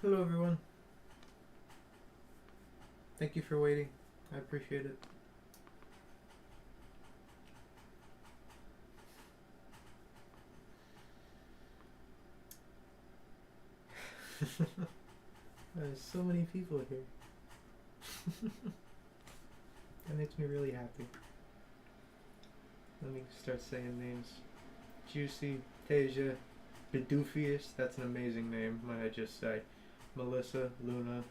Hello, everyone. Thank you for waiting. I appreciate it. There's so many people here. That makes me really happy. Let me start saying names. Juicy, Tasia, Bidoofius, that's an amazing name, might I just say. Melissa, Luna,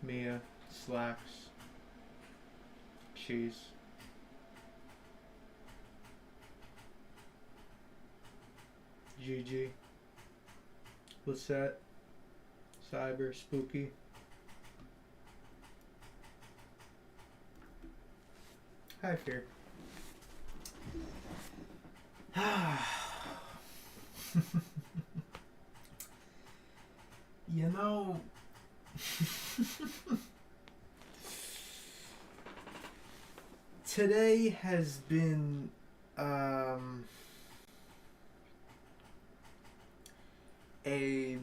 Mia, Slacks, Cheese. Gigi, Lisette, Cyber, Spooky. Hi, Fear. You know, today has been a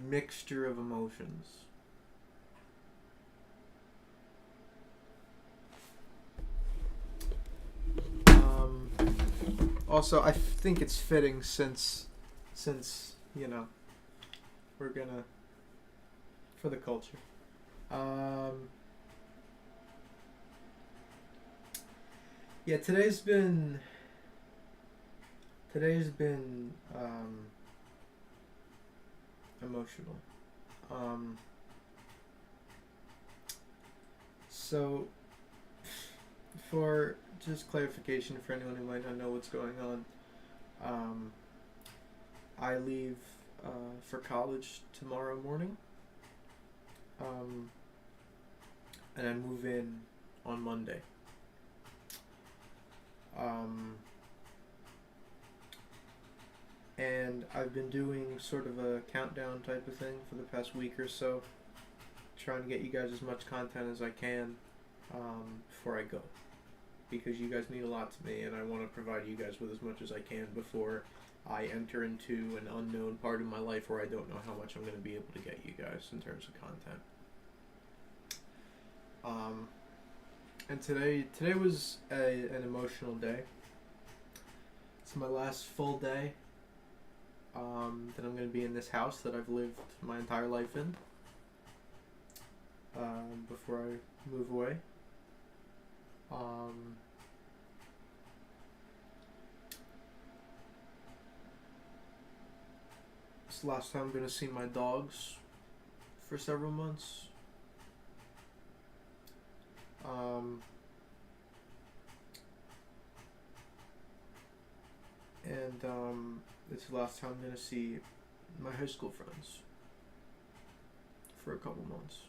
mixture of emotions. Also, I think it's fitting since you know we're gonna for the culture. Yeah, today's been emotional. So for just clarification for anyone who might not know what's going on, I leave for college tomorrow morning, and I move in on Monday. And I've been doing sort of a countdown type of thing for the past week or so, trying to get you guys as much content as I can before I go, because you guys mean a lot to me, and I want to provide you guys with as much as I can before I enter into an unknown part of my life where I don't know how much I'm going to be able to get you guys in terms of content. And today was an emotional day. It's my last full day that I'm going to be in this house that I've lived my entire life in before I move away. It's the last time I'm going to see my dogs for several months. And it's the last time I'm going to see my high school friends for a couple months.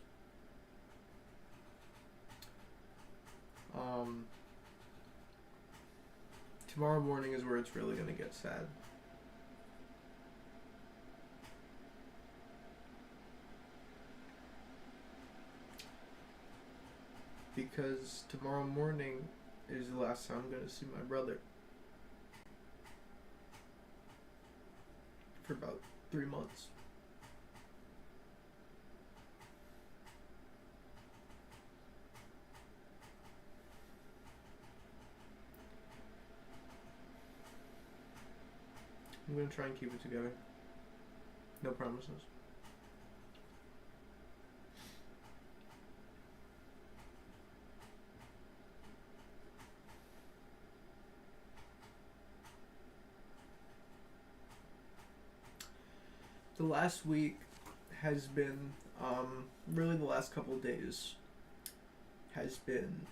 Tomorrow morning is where it's really going to get sad. Because tomorrow morning is the last time I'm going to see my brother. For about 3 months. I'm going to try and keep it together. No promises. The last week has been, really the last couple of days has been,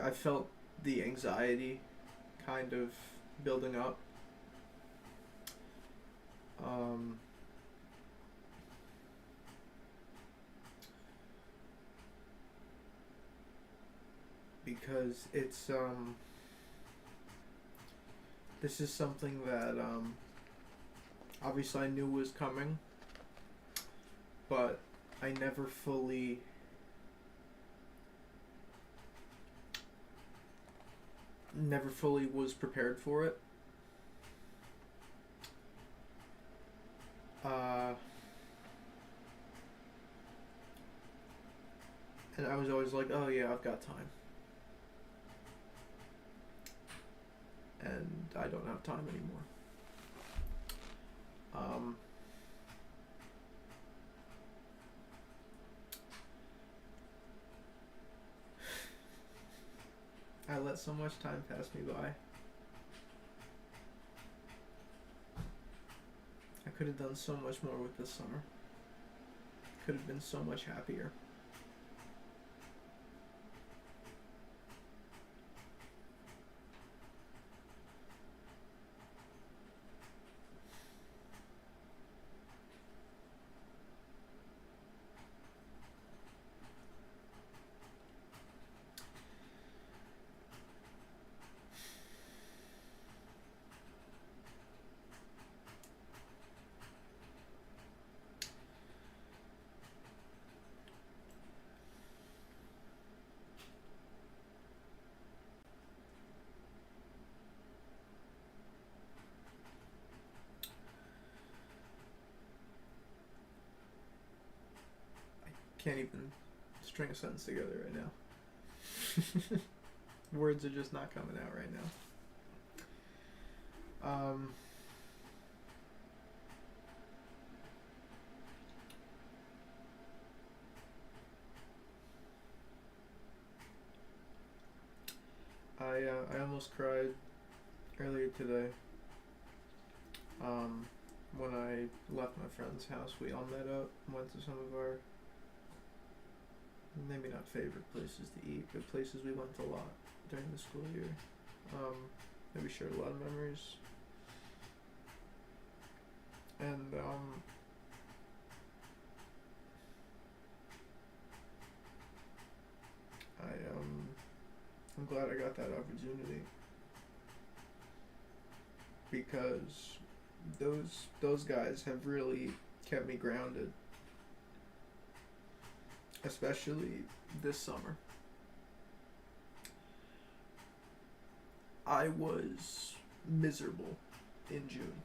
I've felt the anxiety kind of building up. Because it's, this is something that obviously I knew was coming, but I never fully was prepared for it. Uh, and I was always like, oh yeah, I've got time. And I don't have time anymore. I let so much time pass me by. I could have done so much more with this summer. Could have been so much happier. Can't even string a sentence together right now. Words are just not coming out right now. I almost cried earlier today. When I left my friend's house, we all met up, went to some of our maybe not favorite places to eat, but places we went a lot during the school year. That we shared a lot of memories. And I'm glad I got that opportunity, because those guys have really kept me grounded, especially this summer. I was miserable in June.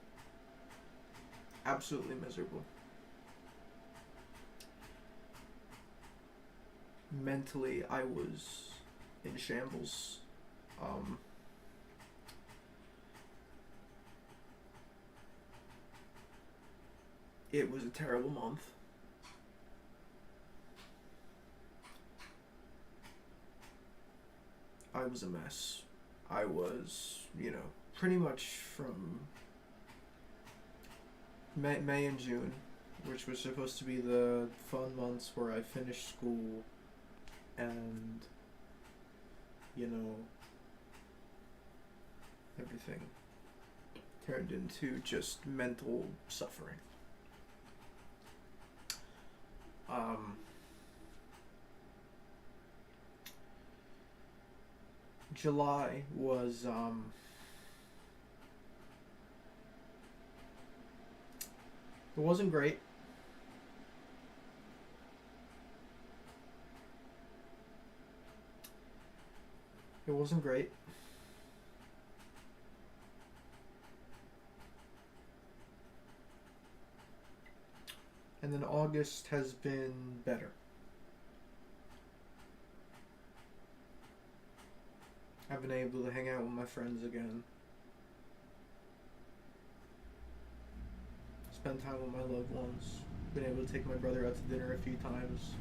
Absolutely miserable. Mentally, I was in shambles. It was a terrible month. I was a mess. I was, pretty much from May and June, which was supposed to be the fun months where I finished school and, everything turned into just mental suffering. July was it wasn't great. It wasn't great. And then August has been better. I've been able to hang out with my friends again. Spend time with my loved ones. Been able to take my brother out to dinner a few times.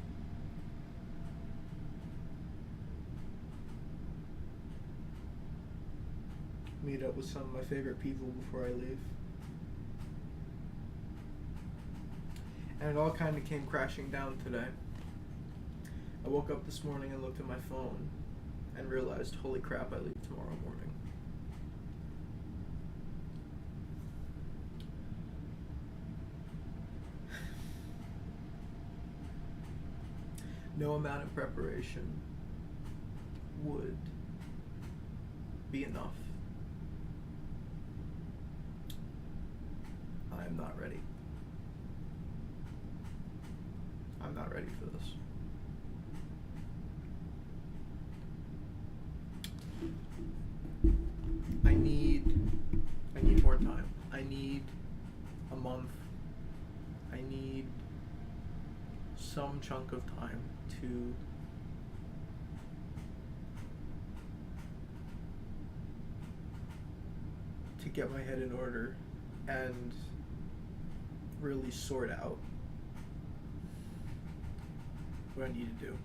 Meet up with some of my favorite people before I leave. And it all kind of came crashing down today. I woke up this morning and looked at my phone and realized, holy crap, I leave tomorrow morning. No amount of preparation would be enough. I am not ready. I'm not ready for this. I need more time. I need a month some chunk of time to get my head in order and really sort out what I need to do.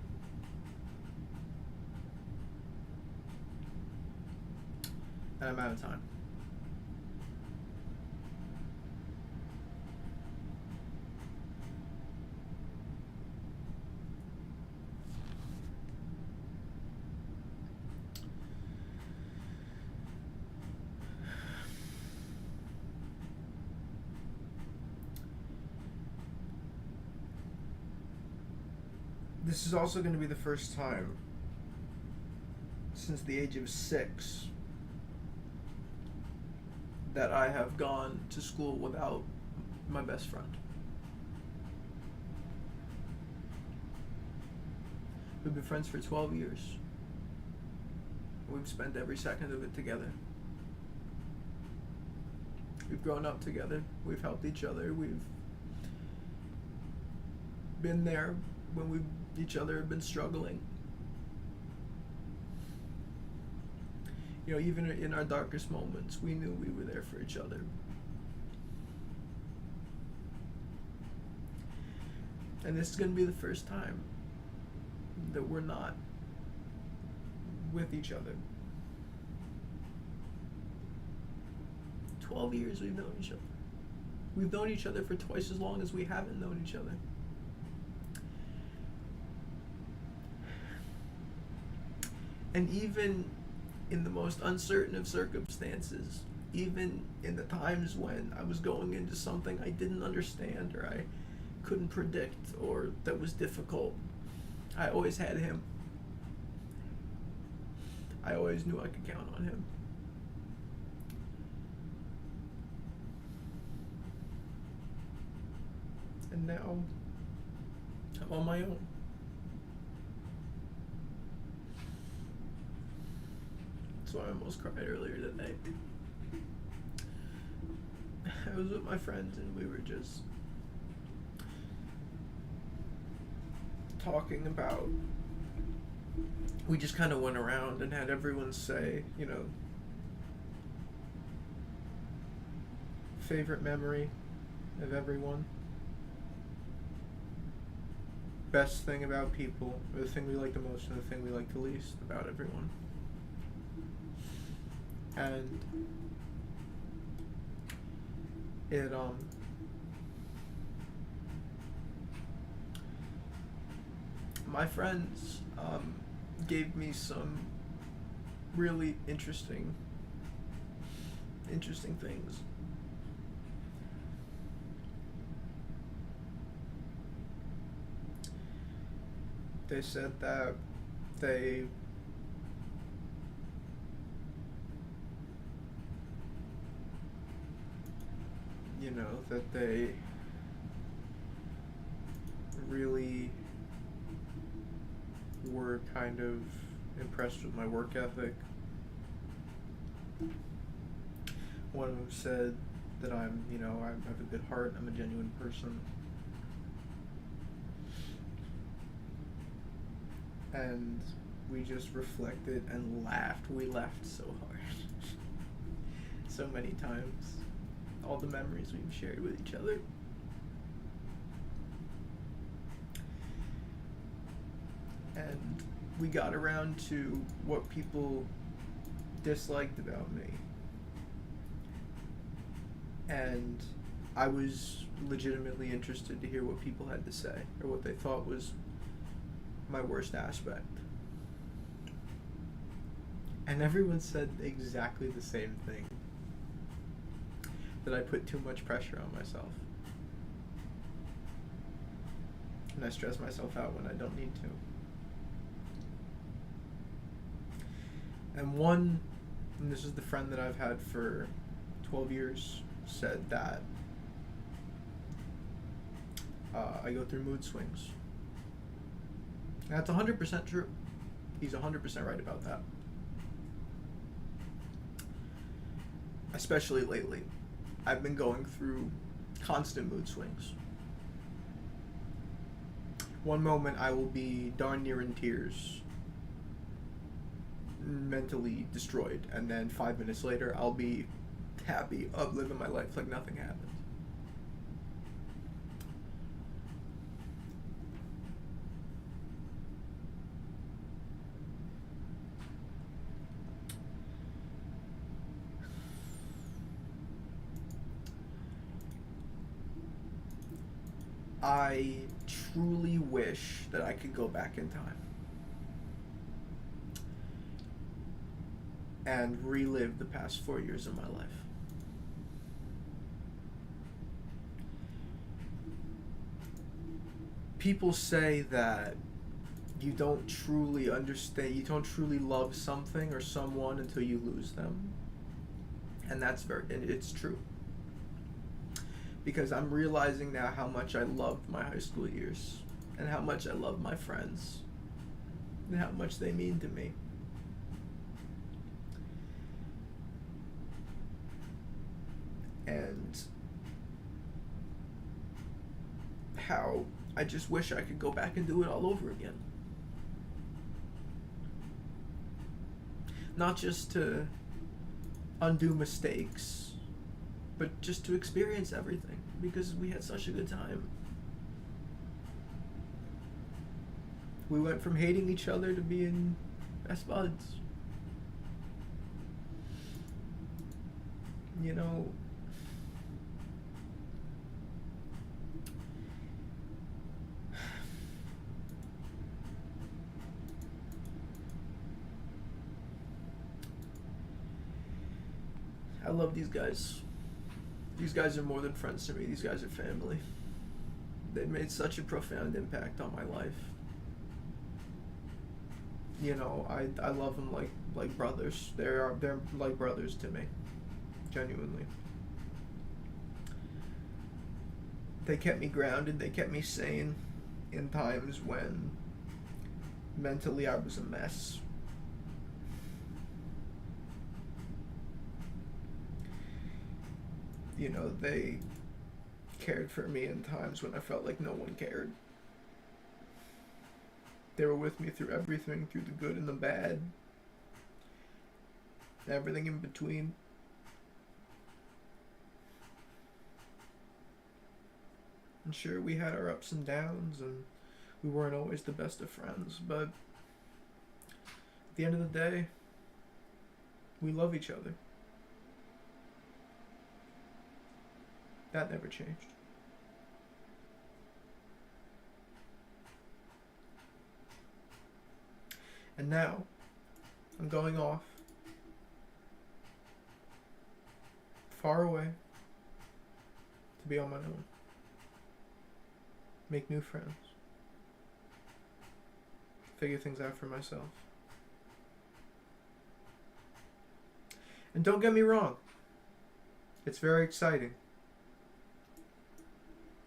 And I'm out of time. This is also going to be the first time since the age of 6 that I have gone to school without my best friend. We've been friends for 12 years. We've spent every second of it together. We've grown up together. We've helped each other. We've been there when each other have been struggling. You know, even in our darkest moments, we knew we were there for each other. And this is going to be the first time that we're not with each other. 12 years we've known each other. We've known each other for twice as long as we haven't known each other. And even in the most uncertain of circumstances, even in the times when I was going into something I didn't understand or I couldn't predict or that was difficult, I always had him. I always knew I could count on him. And now I'm on my own. That's why I almost cried earlier today. I was with my friends and we were just talking about, we just kind of went around and had everyone say, you know, favorite memory of everyone, best thing about people, or the thing we like the most and the thing we like the least about everyone. And it my friends gave me some really interesting things. They said that they that they really were kind of impressed with my work ethic. One of them said that I have a good heart, I'm a genuine person. And we just reflected and laughed. We laughed so hard. So many times. All the memories we've shared with each other. And we got around to what people disliked about me. And I was legitimately interested to hear what people had to say, or what they thought was my worst aspect. And everyone said exactly the same thing. That I put too much pressure on myself. And I stress myself out when I don't need to. And this is the friend that I've had for 12 years, said that I go through mood swings. And that's 100% true. He's 100% right about that. Especially lately. I've been going through constant mood swings. One moment I will be darn near in tears, mentally destroyed, and then 5 minutes later I'll be happy, up living my life like nothing happened. I truly wish that I could go back in time and relive the past 4 years of my life. People say that you don't truly understand, you don't truly love something or someone until you lose them. And it's true. Because I'm realizing now how much I loved my high school years, and how much I love my friends, and how much they mean to me. And how I just wish I could go back and do it all over again. Not just to undo mistakes, but just to experience everything, because we had such a good time. We went from hating each other to being best buds. You know, I love these guys. These guys are more than friends to me. These guys are family. They've made such a profound impact on my life. You know, I love them like brothers. They're like brothers to me, genuinely. They kept me grounded. They kept me sane in times when mentally I was a mess. You know, they cared for me in times when I felt like no one cared. They were with me through everything, through the good and the bad, everything in between. And sure, we had our ups and downs, and we weren't always the best of friends, but at the end of the day, we love each other. That never changed. And now, I'm going off, far away, to be on my own. Make new friends. Figure things out for myself. And don't get me wrong, it's very exciting.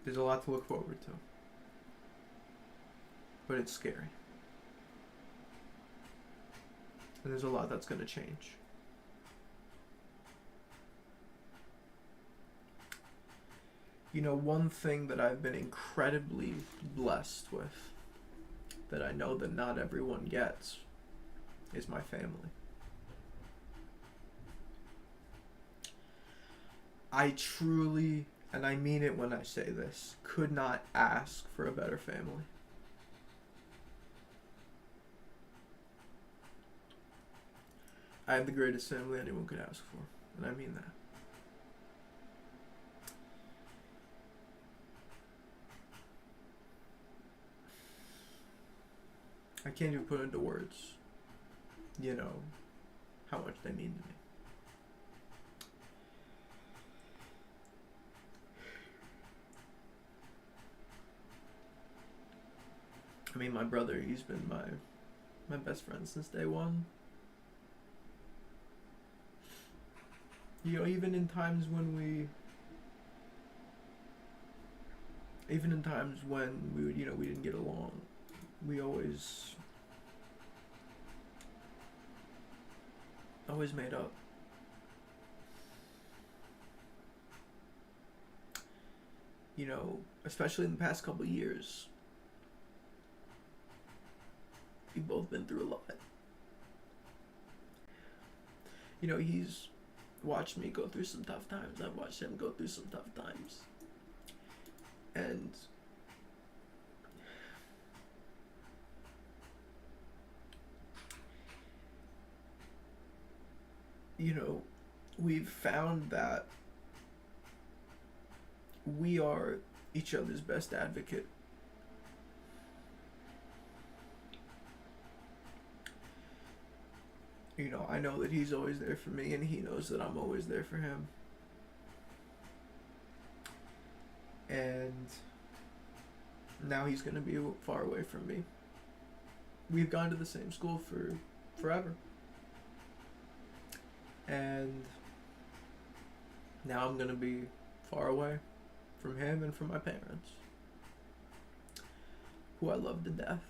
There's a lot to look forward to. But it's scary. And there's a lot that's going to change. You know, one thing that I've been incredibly blessed with, that I know that not everyone gets, is my family. I truly, and I mean it when I say this, could not ask for a better family. I have the greatest family anyone could ask for, and I mean that. I can't even put into words, you know, how much they mean to me. I mean, my brother, he's been my best friend since day one. You know, even in times when we would, you know, we didn't get along, we always made up. You know, especially in the past couple of years, We've both been through a lot. You know, he's watched me go through some tough times. I've watched him go through some tough times. And you know, we've found that we are each other's best advocate. You know, I know that he's always there for me, and he knows that I'm always there for him. And now he's going to be far away from me. We've gone to the same school for forever. And now I'm going to be far away from him and from my parents, who I love to death.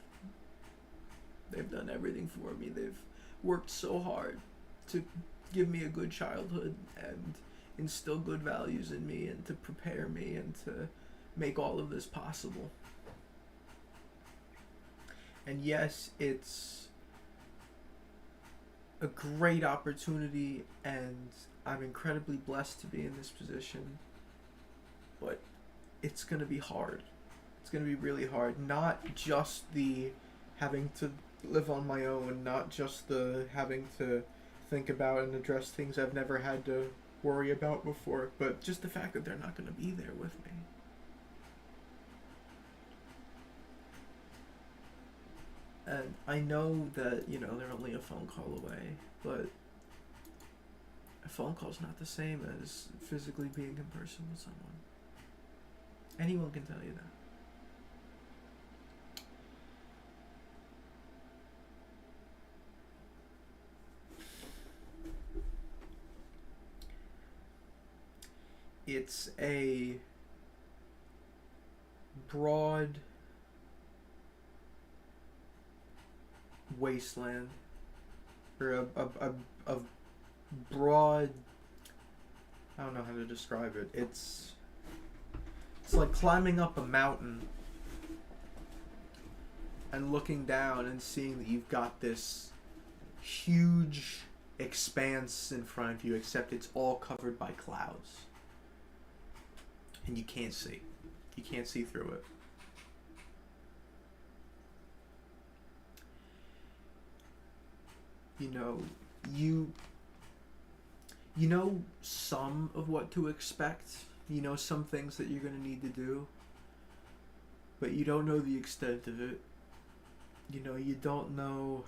They've done everything for me. They've worked so hard to give me a good childhood and instill good values in me and to prepare me and to make all of this possible. And yes, it's a great opportunity, and I'm incredibly blessed to be in this position, but it's going to be hard. It's going to be really hard. Not just the having to live on my own, not just the having to think about and address things I've never had to worry about before, but just the fact that they're not going to be there with me. And I know that, you know, they're only a phone call away, but a phone call's not the same as physically being in person with someone. Anyone can tell you that. It's a broad wasteland, or a broad, I don't know how to describe it. It's like climbing up a mountain and looking down and seeing that you've got this huge expanse in front of you, except it's all covered by clouds. And you can't see. You can't see through it. You know, you know some of what to expect. You know some things that you're going to need to do. But you don't know the extent of it. You know, you don't know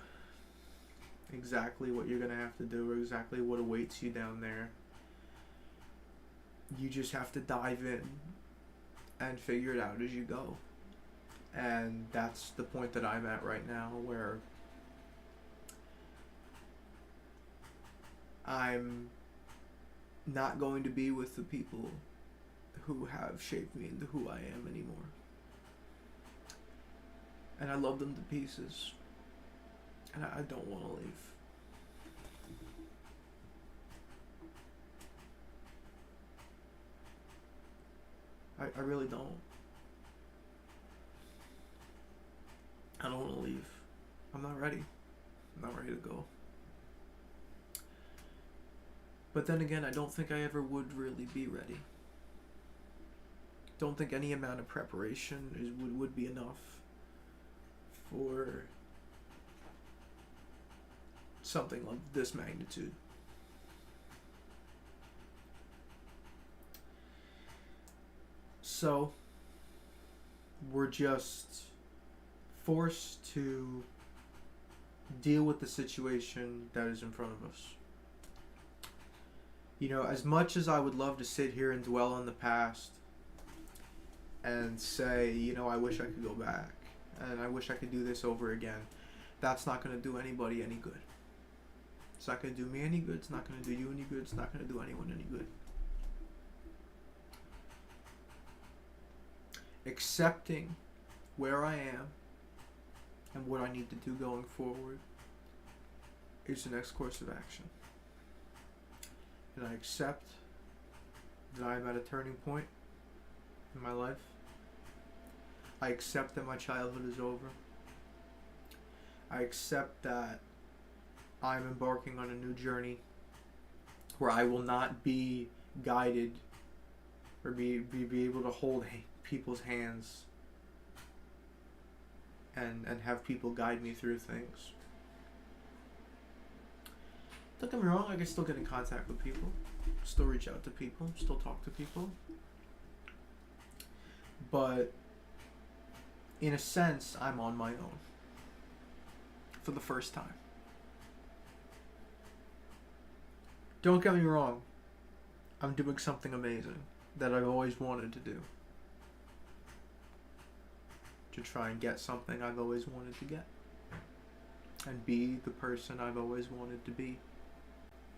exactly what you're going to have to do or exactly what awaits you down there. You just have to dive in and figure it out as you go. And that's the point that I'm at right now, where I'm not going to be with the people who have shaped me into who I am anymore. And I love them to pieces. And I don't want to leave. I really don't. I don't want to leave. I'm not ready. I'm not ready to go. But then again, I don't think I ever would really be ready. Don't think any amount of preparation would be enough for something of this magnitude. So, we're just forced to deal with the situation that is in front of us. You know, as much as I would love to sit here and dwell on the past and say, you know, I wish I could go back and I wish I could do this over again, that's not going to do anybody any good. It's not going to do me any good. It's not going to do you any good. It's not going to do anyone any good. Accepting where I am and what I need to do going forward is the next course of action. And I accept that I am at a turning point in my life. I accept that my childhood is over. I accept that I'm embarking on a new journey where I will not be guided or be able to hold people's hands and have people guide me through things. Don't get me wrong, I can still get in contact with people, still reach out to people, still talk to people. But in a sense, I'm on my own for the first time. Don't get me wrong, I'm doing something amazing that I've always wanted to do. To try and get something I've always wanted to get. And be the person I've always wanted to be.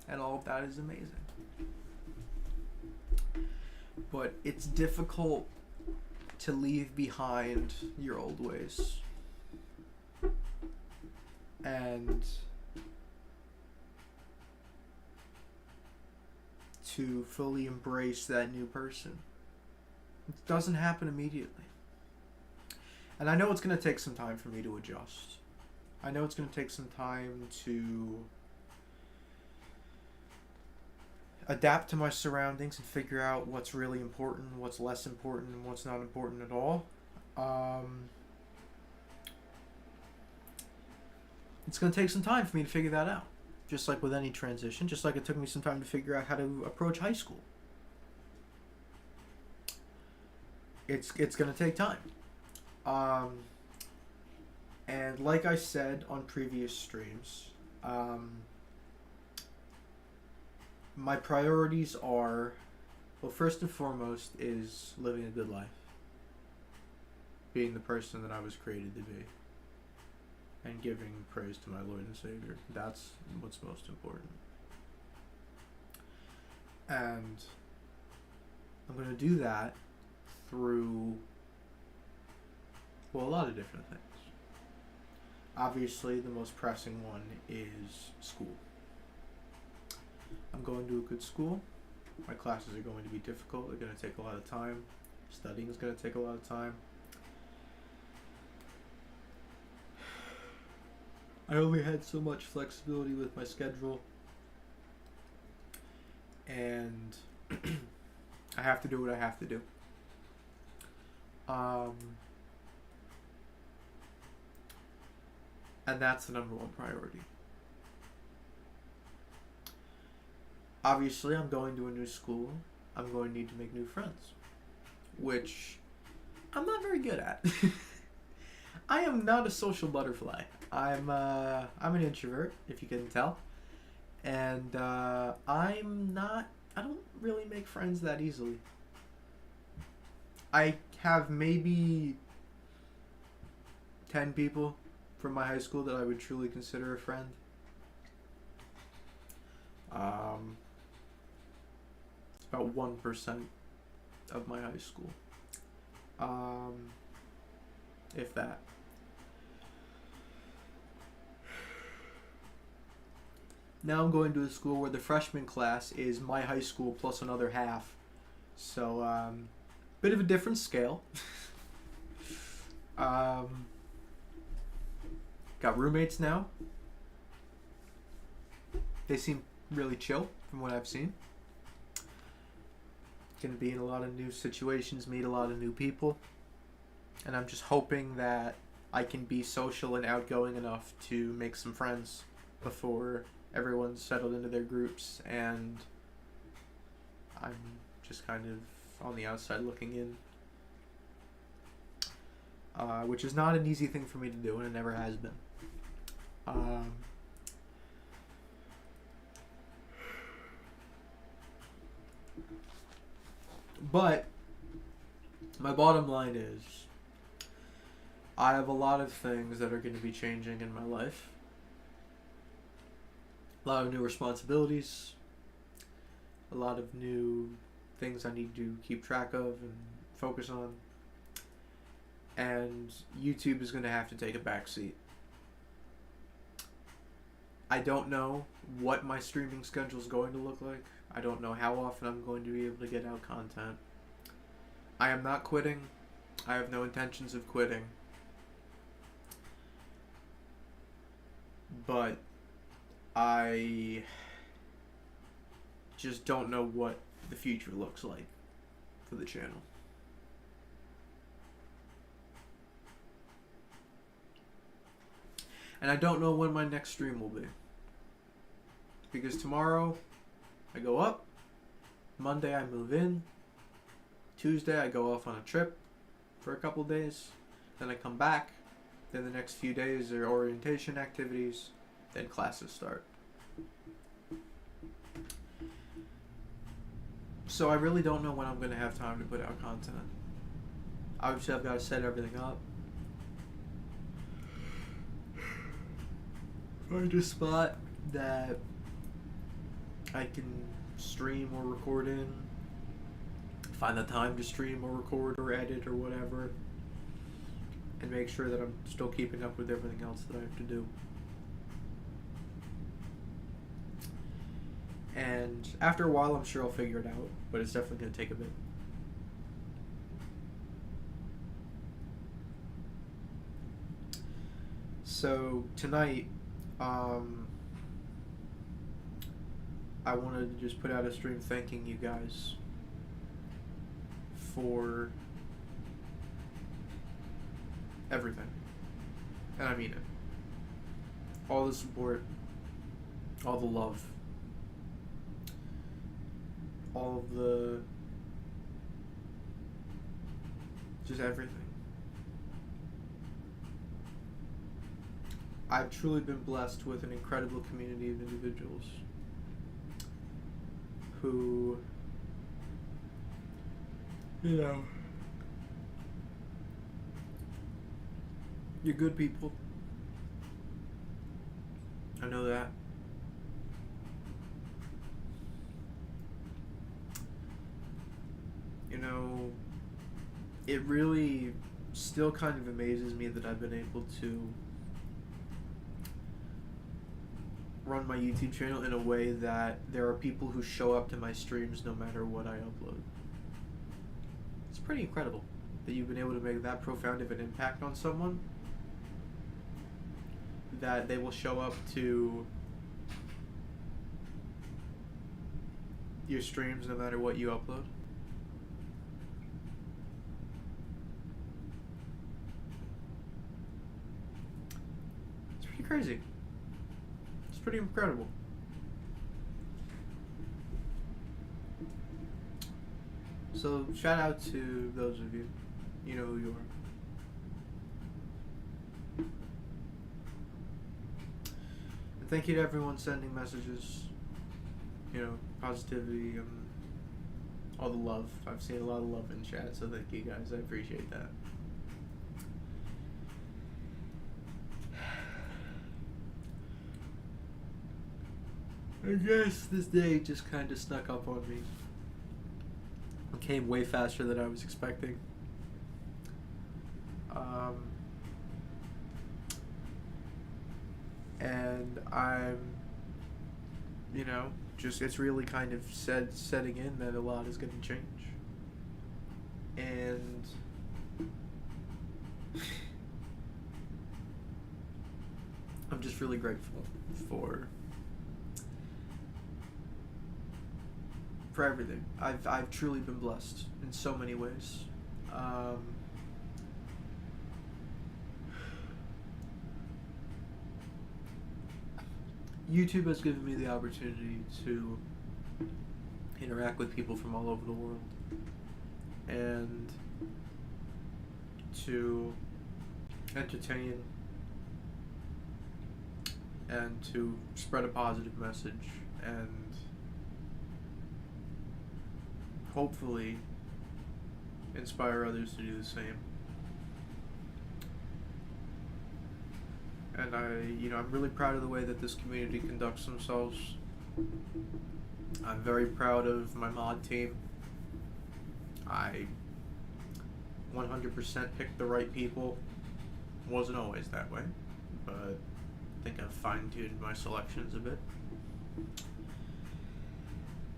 And all of that is amazing. But it's difficult to leave behind your old ways. And to fully embrace that new person. It doesn't happen immediately. And I know it's going to take some time for me to adjust. I know it's going to take some time to adapt to my surroundings and figure out what's really important, what's less important, and what's not important at all. It's going to take some time for me to figure that out. Just like with any transition, just like it took me some time to figure out how to approach high school. It's going to take time. And like I said on previous streams, my priorities are, well, first and foremost is living a good life. Being the person that I was created to be. And giving praise to my Lord and Savior. That's what's most important. And I'm going to do that through, well, a lot of different things. Obviously, the most pressing one is school. I'm going to a good school. My classes are going to be difficult. They're going to take a lot of time. Studying is going to take a lot of time. I only had so much flexibility with my schedule. And I have to do what I have to do. And that's the number one priority. Obviously, I'm going to a new school. I'm going to need to make new friends. Which I'm not very good at. I am not a social butterfly. I'm an introvert, if you couldn't tell. And I don't really make friends that easily. I have maybe 10 people from my high school that I would truly consider a friend. It's about 1% of my high school. If that. Now I'm going to a school where the freshman class is my high school plus another half. So, bit of a different scale. Got roommates now. They seem really chill from what I've seen. Gonna be in a lot of new situations, meet a lot of new people. And I'm just hoping that I can be social and outgoing enough to make some friends before everyone's settled into their groups and I'm just kind of on the outside looking in. Which is not an easy thing for me to do, and it never has been. But my bottom line is I have a lot of things that are going to be changing in my life. A lot of new responsibilities. A lot of new things I need to keep track of and focus on. And YouTube is going to have to take a back seat. I don't know what my streaming schedule is going to look like. I don't know how often I'm going to be able to get out content. I am not quitting. I have no intentions of quitting. but I just don't know what the future looks like for the channel. And I don't know when my next stream will be. Because tomorrow I go up, Monday I move in, Tuesday I go off on a trip for a couple days, then I come back, then the next few days are orientation activities, then classes start. So I really don't know when I'm going to have time to put out content. Obviously I've got to set everything up. Find a spot that I can stream or record in. Find the time to stream or record or edit or whatever. And make sure that I'm still keeping up with everything else that I have to do. And after a while, I'm sure I'll figure it out, but it's definitely going to take a bit. So tonight, I wanted to just put out a stream thanking you guys for everything. And I mean it. All the support, all the love, all of the, just everything. I've truly been blessed with an incredible community of individuals who, you know, you're good people. I know that. You know, it really still kind of amazes me that I've been able to run my YouTube channel in a way that there are people who show up to my streams no matter what I upload. It's pretty incredible that you've been able to make that profound of an impact on someone, that they will show up to your streams no matter what you upload. It's pretty crazy. It's pretty incredible. So shout out to those of you. You know who you are. And thank you to everyone sending messages. You know, positivity and all the love. I've seen a lot of love in chat, so thank you guys. I appreciate that. I guess this day just kind of snuck up on me. It came way faster than I was expecting. And I'm, you know, just, it's really kind of setting in that a lot is going to change. And I'm just really grateful for everything. I've truly been blessed in so many ways. YouTube has given me the opportunity to interact with people from all over the world and to entertain and to spread a positive message and hopefully inspire others to do the same. And I'm really proud of the way that this community conducts themselves. I'm very proud of my mod team. I 100% picked the right people. Wasn't always that way, but I think I've fine-tuned my selections a bit.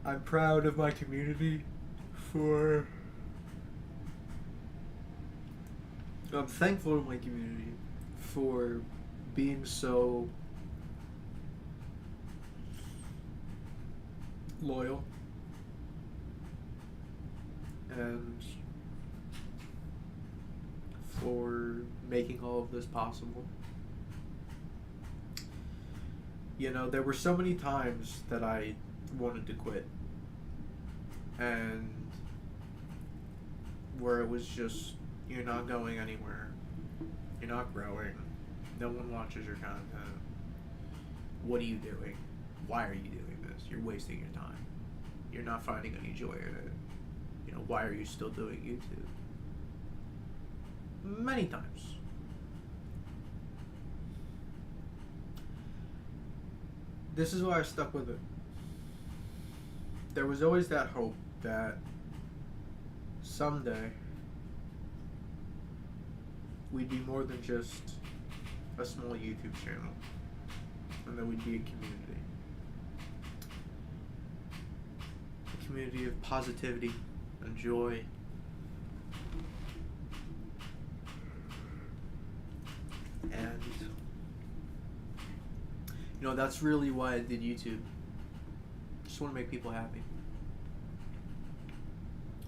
I'm proud of my community for... I'm thankful to my community for being so loyal, and for making all of this possible. You know, there were so many times that I wanted to quit, and where it was just, you're not going anywhere, you're not growing, no one watches your content, what are you doing? Why are you doing this? You're wasting your time. You're not finding any joy in it. You know, why are you still doing YouTube? Many times. This is why I stuck with it. There was always that hope that someday we'd be more than just a small YouTube channel, and that we'd be a community. A community of positivity and joy. And, you know, that's really why I did YouTube. Just want to make people happy.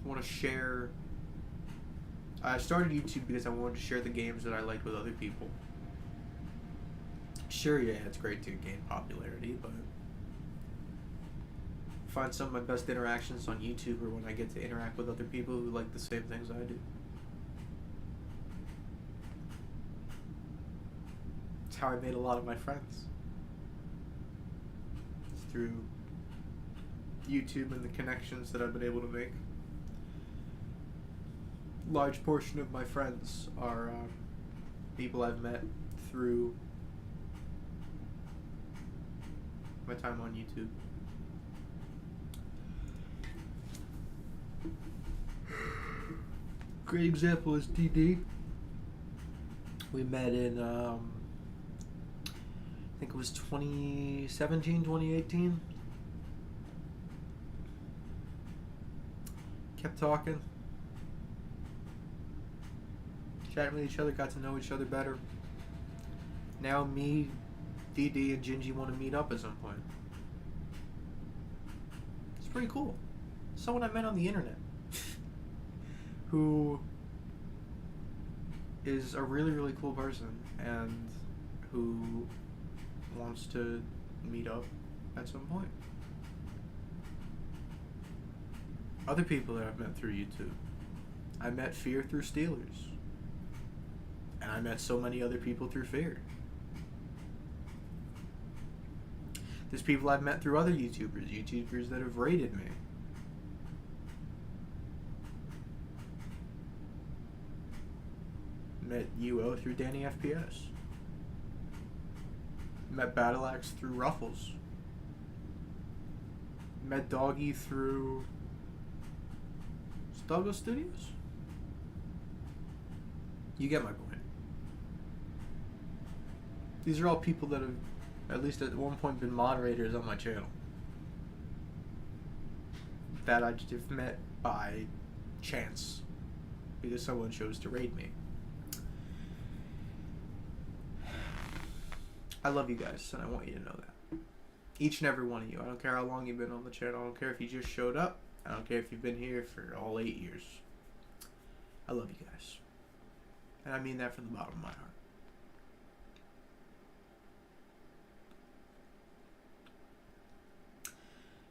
I want to share. I started YouTube because I wanted to share the games that I liked with other people. Sure, yeah, it's great to gain popularity, but I find some of my best interactions on YouTube are when I get to interact with other people who like the same things I do. It's how I made a lot of my friends. It's through YouTube and the connections that I've been able to make. Large portion of my friends are people I've met through my time on YouTube. Great example is DD. We met in I think it was 2017, 2018. Kept talking, chatting with each other, got to know each other better. Now me, DD, and Gingy want to meet up at some point. It's pretty cool. Someone I met on the internet who is a really, really cool person and who wants to meet up at some point. Other people that I've met through YouTube. I met Fear through Steelers. And I met so many other people through Fear. There's people I've met through other YouTubers that have rated me. Met UO through Danny FPS. Met Battleaxe through Ruffles. Met Doggy through Doggo Studios. You get my point. These are all people that have at least at one point been moderators on my channel that I just have met by chance because someone chose to raid me. I love you guys, and I want you to know that. Each and every one of you. I don't care how long you've been on the channel. I don't care if you just showed up. I don't care if you've been here for all 8 years. I love you guys. And I mean that from the bottom of my heart.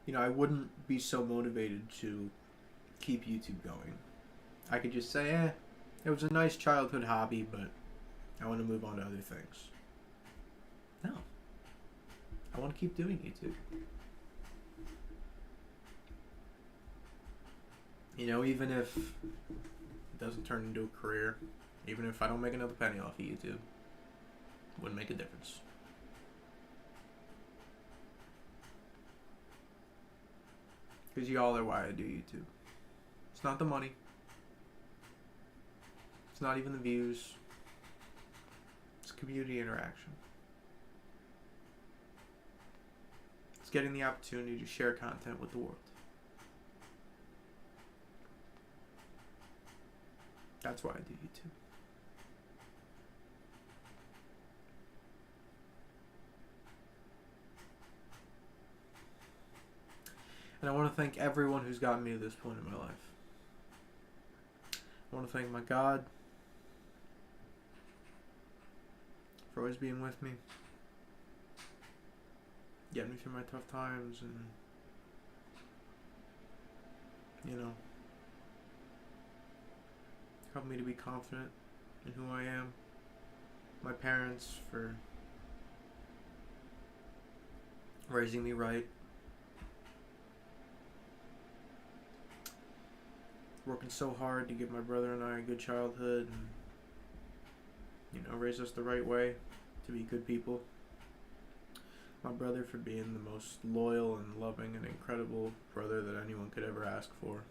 You know, I wouldn't be so motivated to keep YouTube going. I could just say, it was a nice childhood hobby, but I want to move on to other things. No. I want to keep doing YouTube. You know, even if it doesn't turn into a career, even if I don't make another penny off of YouTube, wouldn't make a difference. Because y'all are why I do YouTube. It's not the money. It's not even the views. It's community interaction. It's getting the opportunity to share content with the world. That's why I do YouTube. And I want to thank everyone who's gotten me to this point in my life. I want to thank my God for always being with me, getting me through my tough times, and, you know, helping me to be confident in who I am. My parents for raising me right. Working so hard to give my brother and I a good childhood and, you know, raise us the right way to be good people. My brother for being the most loyal and loving and incredible brother that anyone could ever ask for.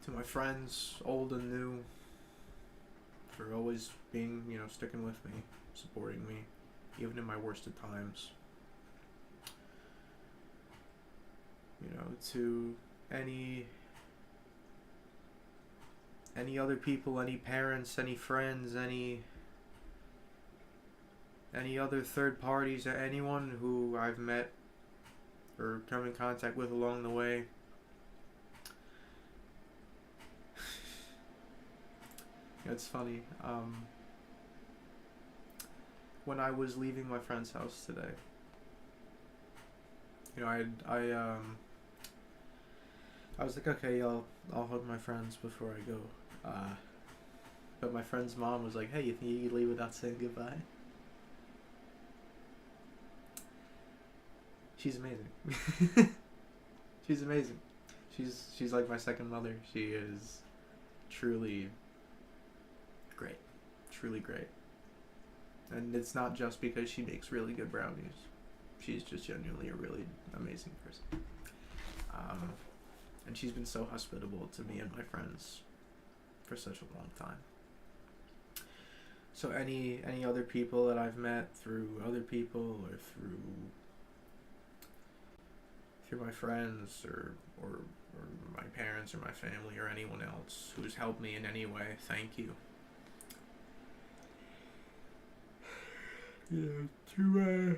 To my friends, old and new, for always being, you know, sticking with me, supporting me, even in my worst of times. You know, to any other people, any parents, any friends, any other third parties, anyone who I've met or come in contact with along the way. It's funny. When I was leaving my friend's house today, you know, I was like, okay, I'll hug my friends before I go. But my friend's mom was like, hey, you think you could leave without saying goodbye? She's amazing. She's amazing. She's like my second mother. She is truly great. Truly great. And it's not just because she makes really good brownies. She's just genuinely a really amazing person. And she's been so hospitable to me and my friends for such a long time. So any other people that I've met through other people or through my friends or my parents or my family or anyone else who's helped me in any way, thank you. You know, to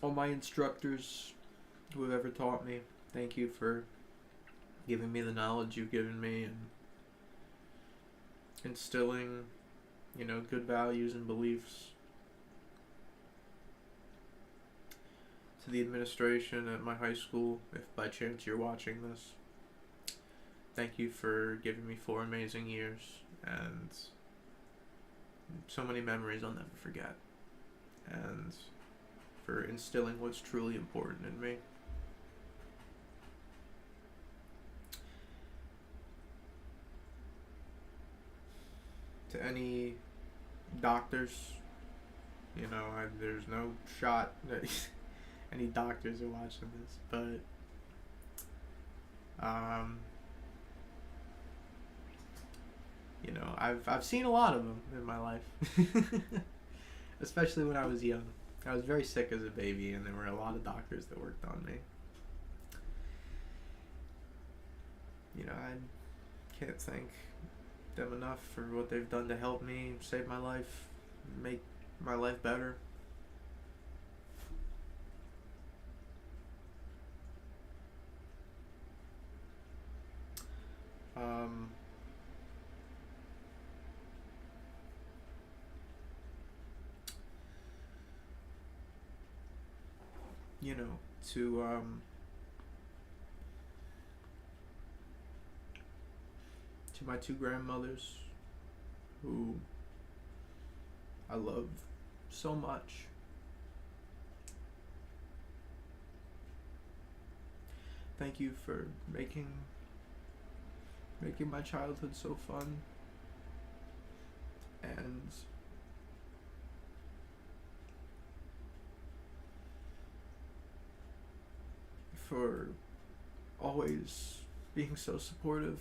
all my instructors who have ever taught me, thank you for giving me the knowledge you've given me and instilling, you know, good values and beliefs. To the administration at my high school, if by chance you're watching this, thank you for giving me 4 amazing years and so many memories I'll never forget, and for instilling what's truly important in me. To any doctors, you know, there's no shot that any doctors are watching this, but you know, I've seen a lot of them in my life, especially when I was young. I was very sick as a baby, and there were a lot of doctors that worked on me. You know, I can't thank them enough for what they've done to help me save my life, make my life better. You know, to my 2 grandmothers, who I love so much. Thank you for making my childhood so fun, and for always being so supportive,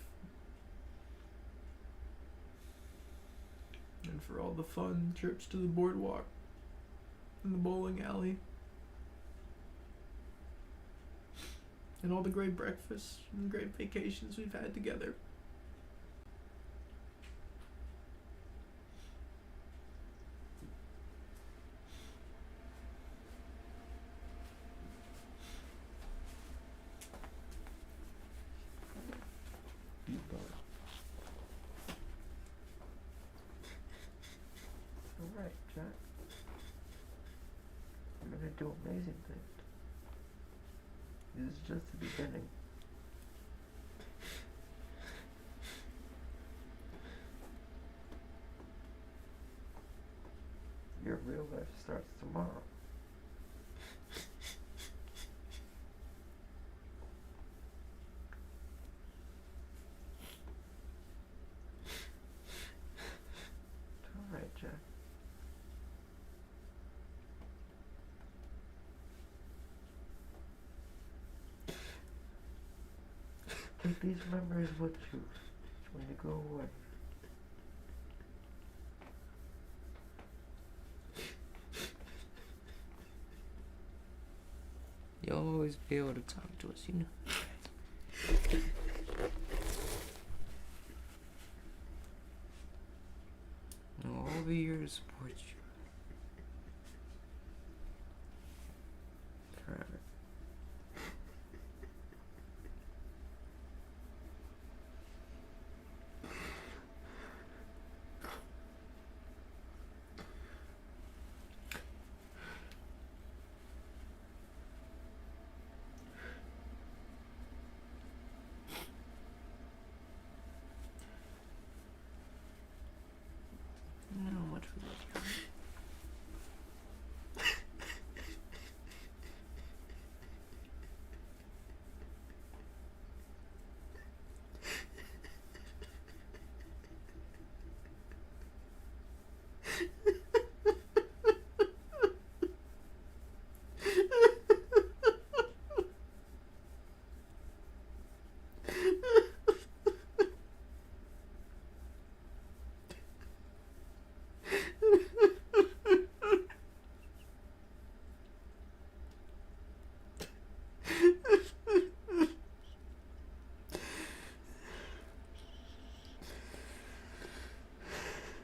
and for all the fun trips to the boardwalk and the bowling alley, and all the great breakfasts and great vacations we've had together. do amazing things. This is just the beginning. Your real life starts tomorrow. It's alright, Jack. Take these memories with you when you go away. You'll always be able to talk to us, you know. I'll be here to support you. Forever. You know how much we love you.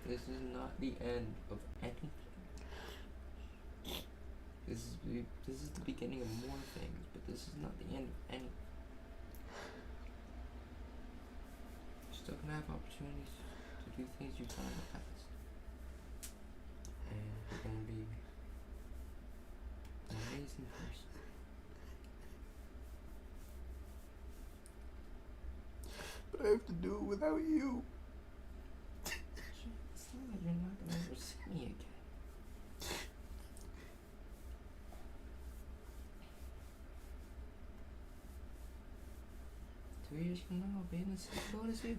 This is not the end of anything. This is the beginning of more things, but this is not the end of anything. You're still gonna have opportunities to do things you've done in the past. And you're gonna be an amazing person. But I have to do it without you. It's not like you're not gonna ever see me again. 2 years from now, I'll be in the same boat as you.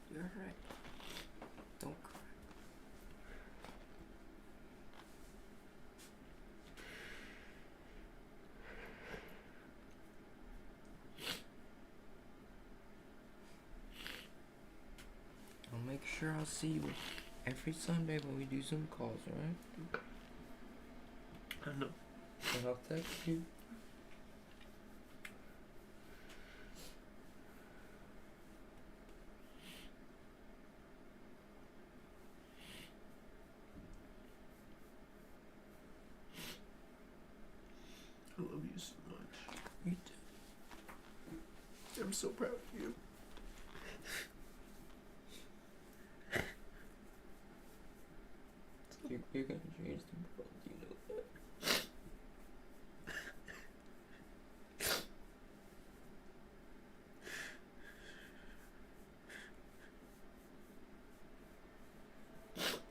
You're right. Don't cry. I'll make sure I'll see you every Sunday when we do Zoom calls, alright? I know. And I'll text you. I love you so much. Me too. I'm so proud of you. You're gonna change the world, you know that.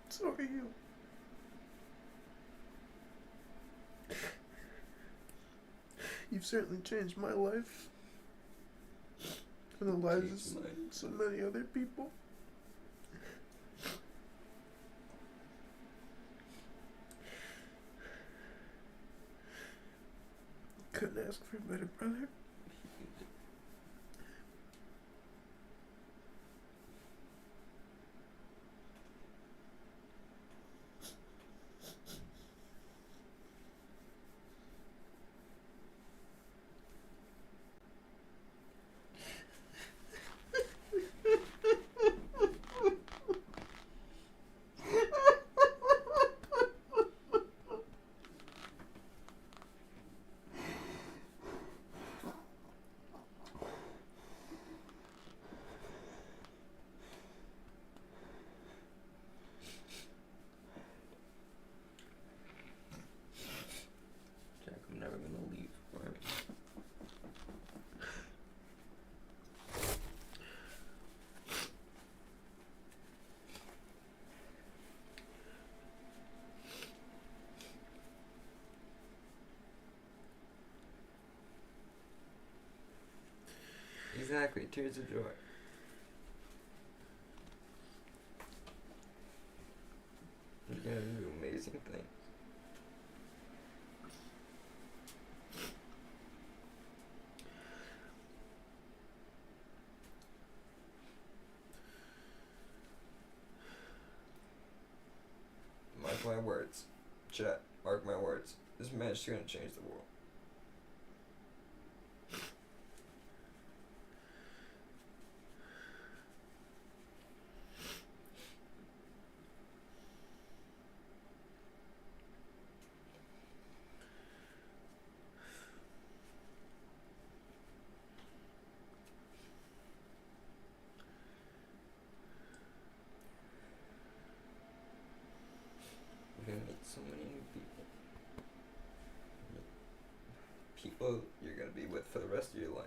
So are you. You've certainly changed my life. and the lives of Jeez, man. so many other people. Couldn't ask for a better brother. Jack, I'm never gonna leave. Right? Exactly, tears of joy. You're gonna do amazing things. Mark my words. Chat, mark my words. This match is gonna change the world. You're gonna meet so many new people. People you're gonna be with for the rest of your life.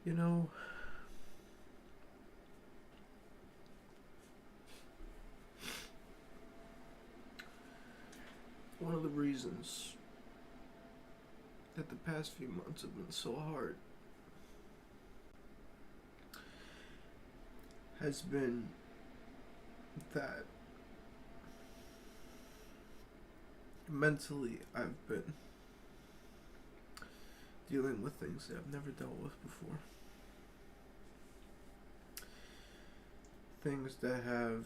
You know, one of the reasons that the past few months have been so hard has been that mentally I've been dealing with things that I've never dealt with before. Things that have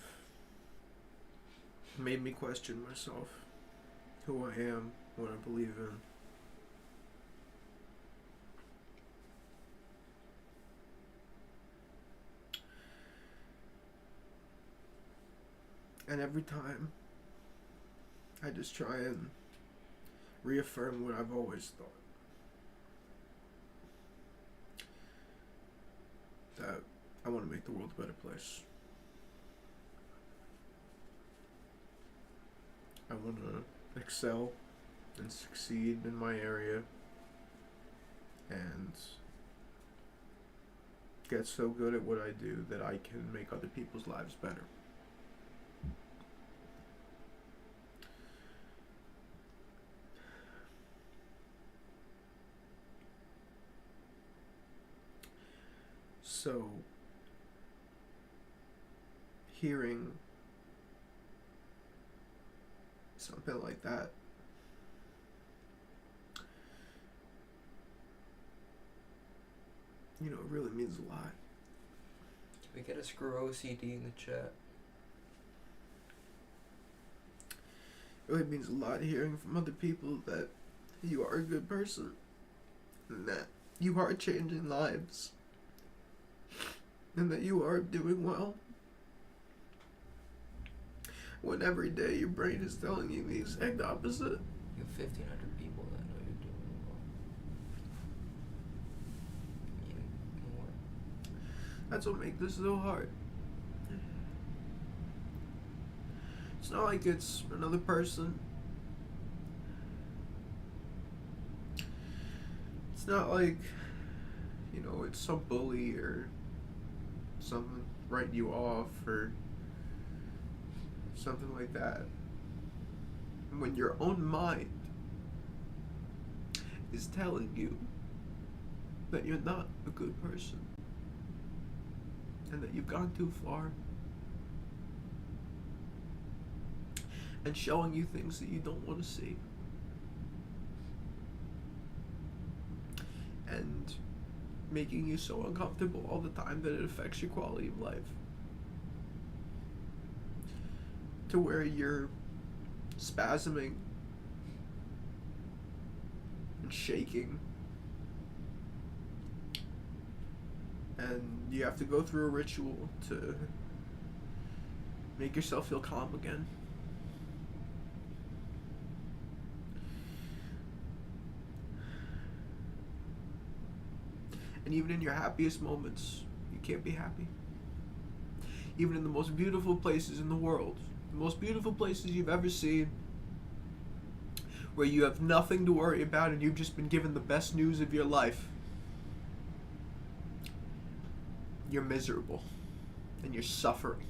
made me question myself, who I am, what I believe in. And every time, I just try and reaffirm what I've always thought. That I want to make the world a better place. I want to excel and succeed in my area and get so good at what I do that I can make other people's lives better. So, hearing something like that it really means a lot. Can we get a screw OCD in the chat? It really means a lot hearing from other people that you are a good person and that you are changing lives and that you are doing well. When every day your brain is telling you the exact opposite. You have 1,500 people that know you're doing well. That's what makes this so hard. It's not like it's another person. It's not like, you know, it's some bully or someone writing you off or something like that. When your own mind is telling you that you're not a good person and that you've gone too far, and showing you things that you don't want to see, and making you so uncomfortable all the time that it affects your quality of life, to where you're spasming and shaking, and you have to go through a ritual to make yourself feel calm again. And even in your happiest moments, you can't be happy. Even in the most beautiful places in the world, the most beautiful places you've ever seen, where you have nothing to worry about and you've just been given the best news of your life, you're miserable and you're suffering.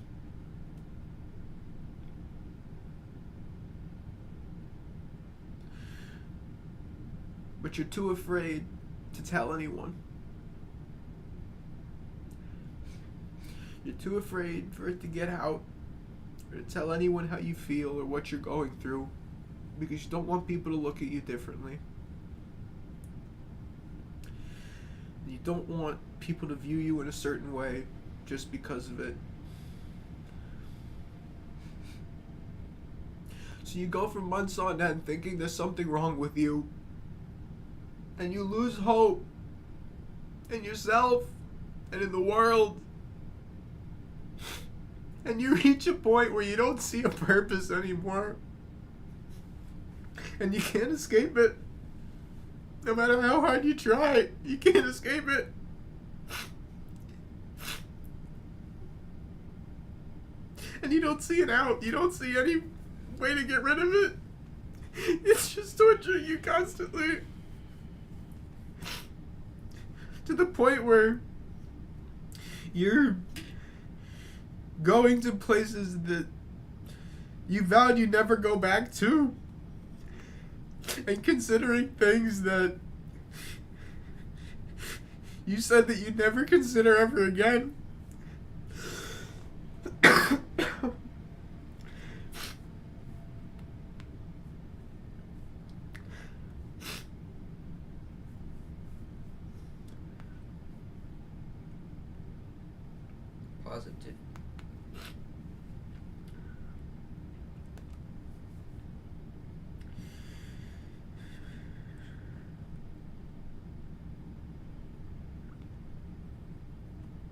But you're too afraid to tell anyone. You're too afraid for it to get out, or to tell anyone how you feel or what you're going through, because you don't want people to look at you differently. You don't want people to view you in a certain way just because of it. So you go for months on end thinking there's something wrong with you, and you lose hope in yourself and in the world. And you reach a point where you don't see a purpose anymore. And you can't escape it. No matter how hard you try, you can't escape it. And you don't see an out. You don't see any way to get rid of it. It's just torturing you constantly. To the point where you're going to places that you vowed you'd never go back to, and considering things that you said that you'd never consider ever again. Positive.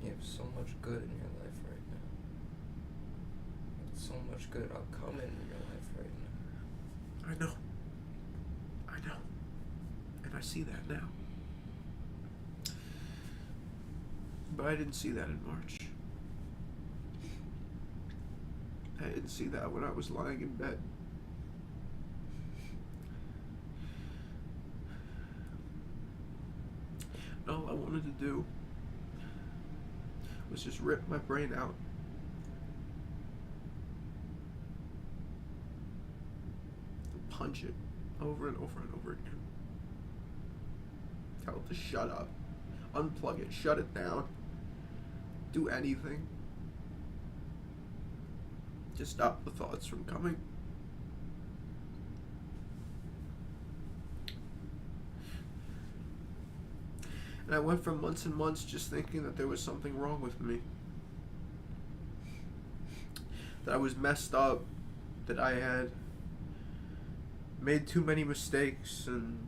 You have so much good in your life right now. So much good outcome in your life right now. I know. And I see that now. But I didn't see that in March. I didn't see that when I was lying in bed. And all I wanted to do was just rip my brain out. And punch it over and over and over again. Tell it to shut up. Unplug it. Shut it down. Do anything. Just stop the thoughts from coming. And I went for months and months just thinking that there was something wrong with me. That I was messed up. That I had made too many mistakes and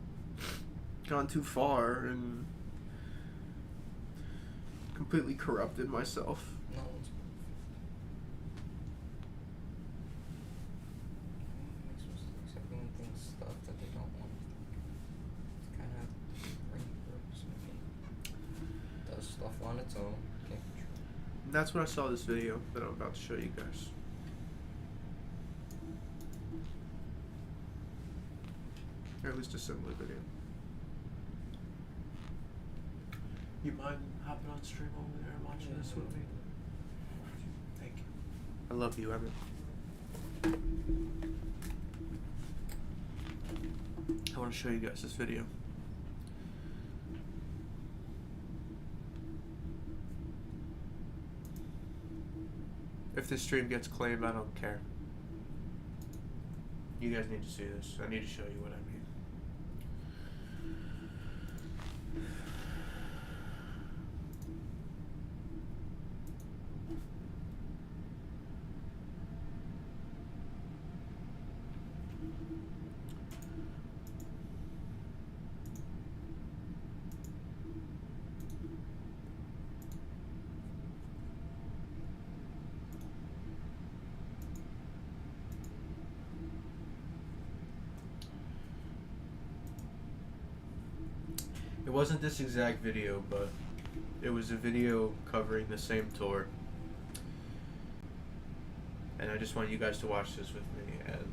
gone too far and completely corrupted myself. No one's makes mistakes. Everyone thinks stuff that they don't want. It's kind of bring purpose maybe. Does stuff on its own. Can't control that's what I saw this video that I'm about to show you guys. Or at least a similar video. You mind hopping on stream over there and watching this with me? Thank you. I love you, Emmett. I want to show you guys this video. If this stream gets claimed, I don't care. You guys need to see this. I need to show you what I mean. It wasn't this exact video, but it was a video covering the same tour. And I just want you guys to watch this with me. And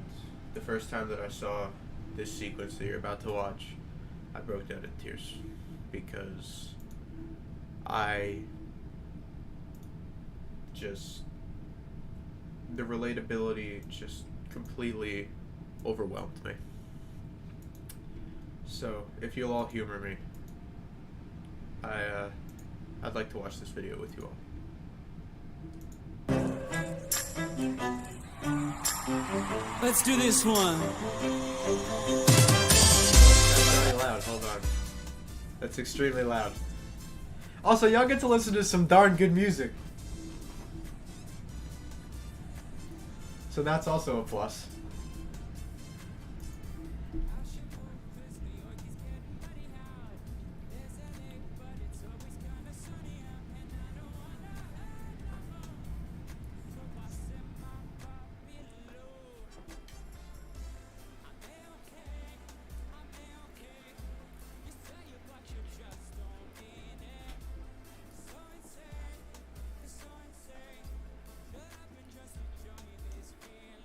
the first time that I saw this sequence that you're about to watch, I broke down in tears. Because the relatability just completely overwhelmed me. So, if you'll all humor me, I'd like to watch this video with you all. Let's do this one. That's really loud, hold on. That's extremely loud. Also, y'all get to listen to some darn good music. So that's also a plus.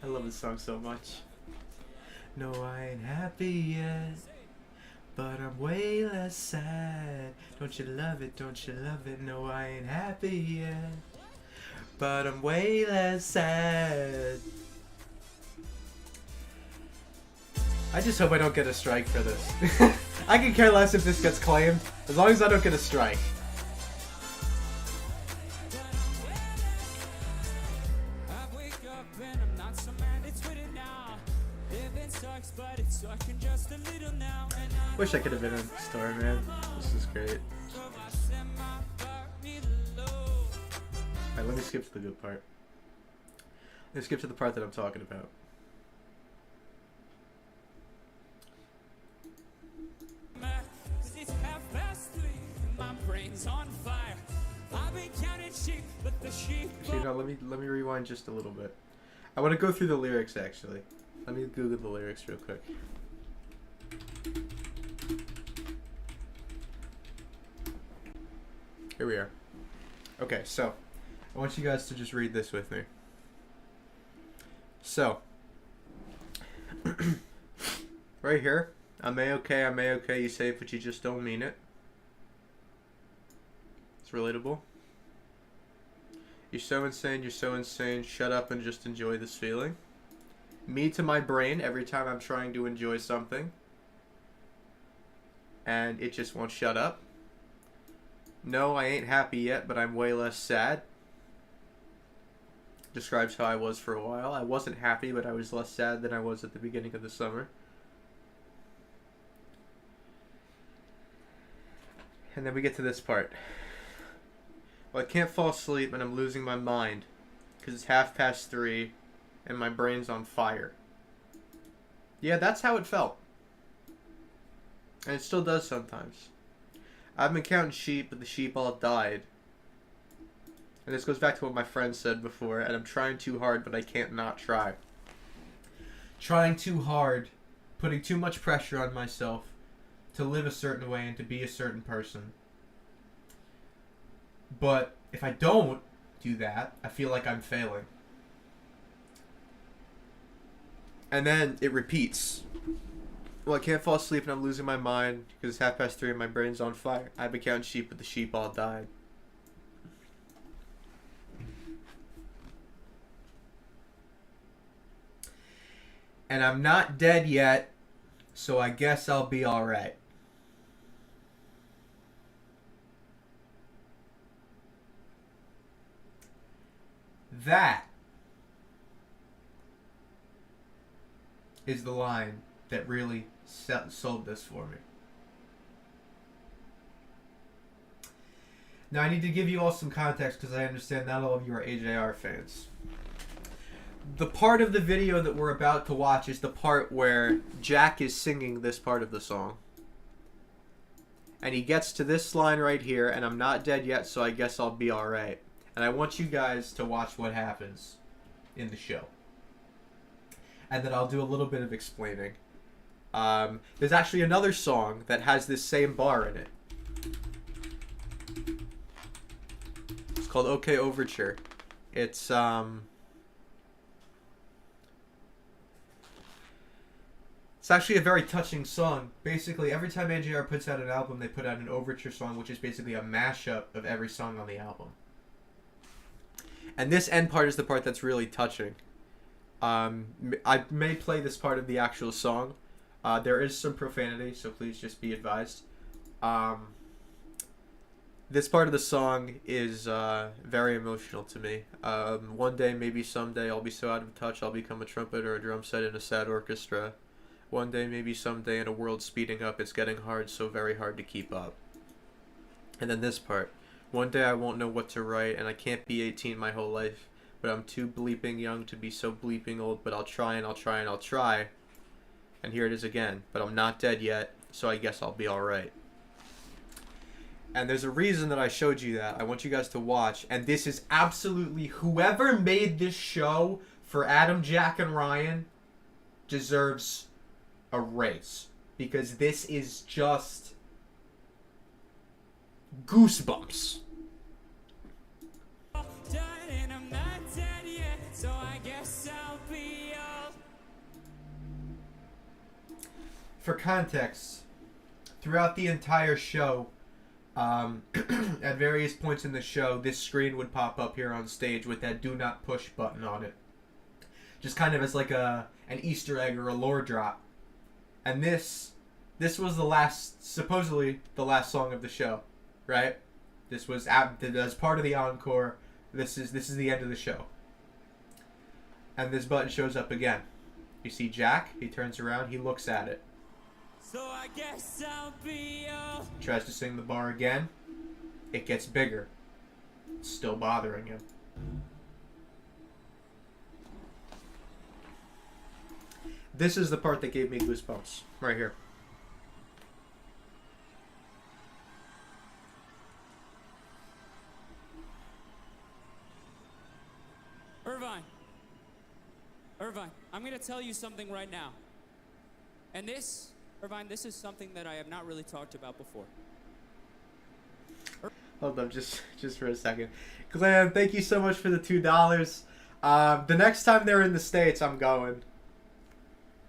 I love this song so much. No, I ain't happy yet, but I'm way less sad. Don't you love it, don't you love it? No, I ain't happy yet, but I'm way less sad. I just hope I don't get a strike for this. I could care less if this gets claimed, as long as I don't get a strike. Wish I could have been in the store, man. This is great. Alright, let me skip to the good part. Let's skip to the part that I'm talking about. Actually, no, let me rewind just a little bit. I want to go through the lyrics, actually. Let me Google the lyrics real quick. Here we are. Okay, so I want you guys to just read this with me. So, right here, I'm A-okay, you say it, but you just don't mean it. It's relatable. You're so insane, shut up and just enjoy this feeling. Me to my brain every time I'm trying to enjoy something. And it just won't shut up. No, I ain't happy yet, but I'm way less sad. Describes how I was for a while. I wasn't happy, but I was less sad than I was at the beginning of the summer. And then we get to this part. Well, I can't fall asleep and I'm losing my mind because it's 3:30 and my brain's on fire. Yeah, that's how it felt. And it still does sometimes. I've been counting sheep, but the sheep all died. And this goes back to what my friend said before, and I'm trying too hard, but I can't not try. Trying too hard, putting too much pressure on myself to live a certain way and to be a certain person. But if I don't do that. I feel like I'm failing. And then it repeats. Well, I can't fall asleep and I'm losing my mind because it's 3:30 and my brain's on fire. I became sheep, but the sheep all died. And I'm not dead yet, so I guess I'll be alright. That is the line that really sold this for me. Now I need to give you all some context because I understand not all of you are AJR fans. The part of the video that we're about to watch is the part where Jack is singing this part of the song. And he gets to this line right here, and I'm not dead yet, so I guess I'll be alright. And I want you guys to watch what happens in the show. And then I'll do a little bit of explaining. There's actually another song that has this same bar in it. It's called OK Overture. It's actually a very touching song. Basically, every time AJR puts out an album, they put out an overture song, which is basically a mashup of every song on the album. And this end part is the part that's really touching. I may play this part of the actual song. There is some profanity, so please just be advised. This part of the song is very emotional to me. One day, maybe someday, I'll be so out of touch I'll become a trumpet or a drum set in a sad orchestra. One day, maybe someday, in a world speeding up, it's getting hard, so very hard to keep up. And then this part. One day I won't know what to write, and I can't be 18 my whole life. But I'm too bleeping young to be so bleeping old, but I'll try and I'll try and I'll try. And here it is again. But I'm not dead yet, so I guess I'll be alright. And there's a reason that I showed you that. I want you guys to watch. And this is absolutely, whoever made this show for Adam, Jack, and Ryan deserves a raise. Because this is just goosebumps. For context, throughout the entire show, at various points in the show, this screen would pop up here on stage with that do not push button on it. Just kind of as like an Easter egg or a lore drop. And this was the last, supposedly the last song of the show, right? This was as part of the encore. This is the end of the show. And this button shows up again. You see Jack, he turns around, he looks at it. So I guess I'll be tries to sing the bar again. It gets bigger. It's still bothering him. This is the part that gave me goosebumps. Right here. Irvine, I'm going to tell you something right now. And this, Irvine, this is something that I have not really talked about before. Hold up, just for a second. Glenn, thank you so much for the $2. The next time they're in the States, I'm going.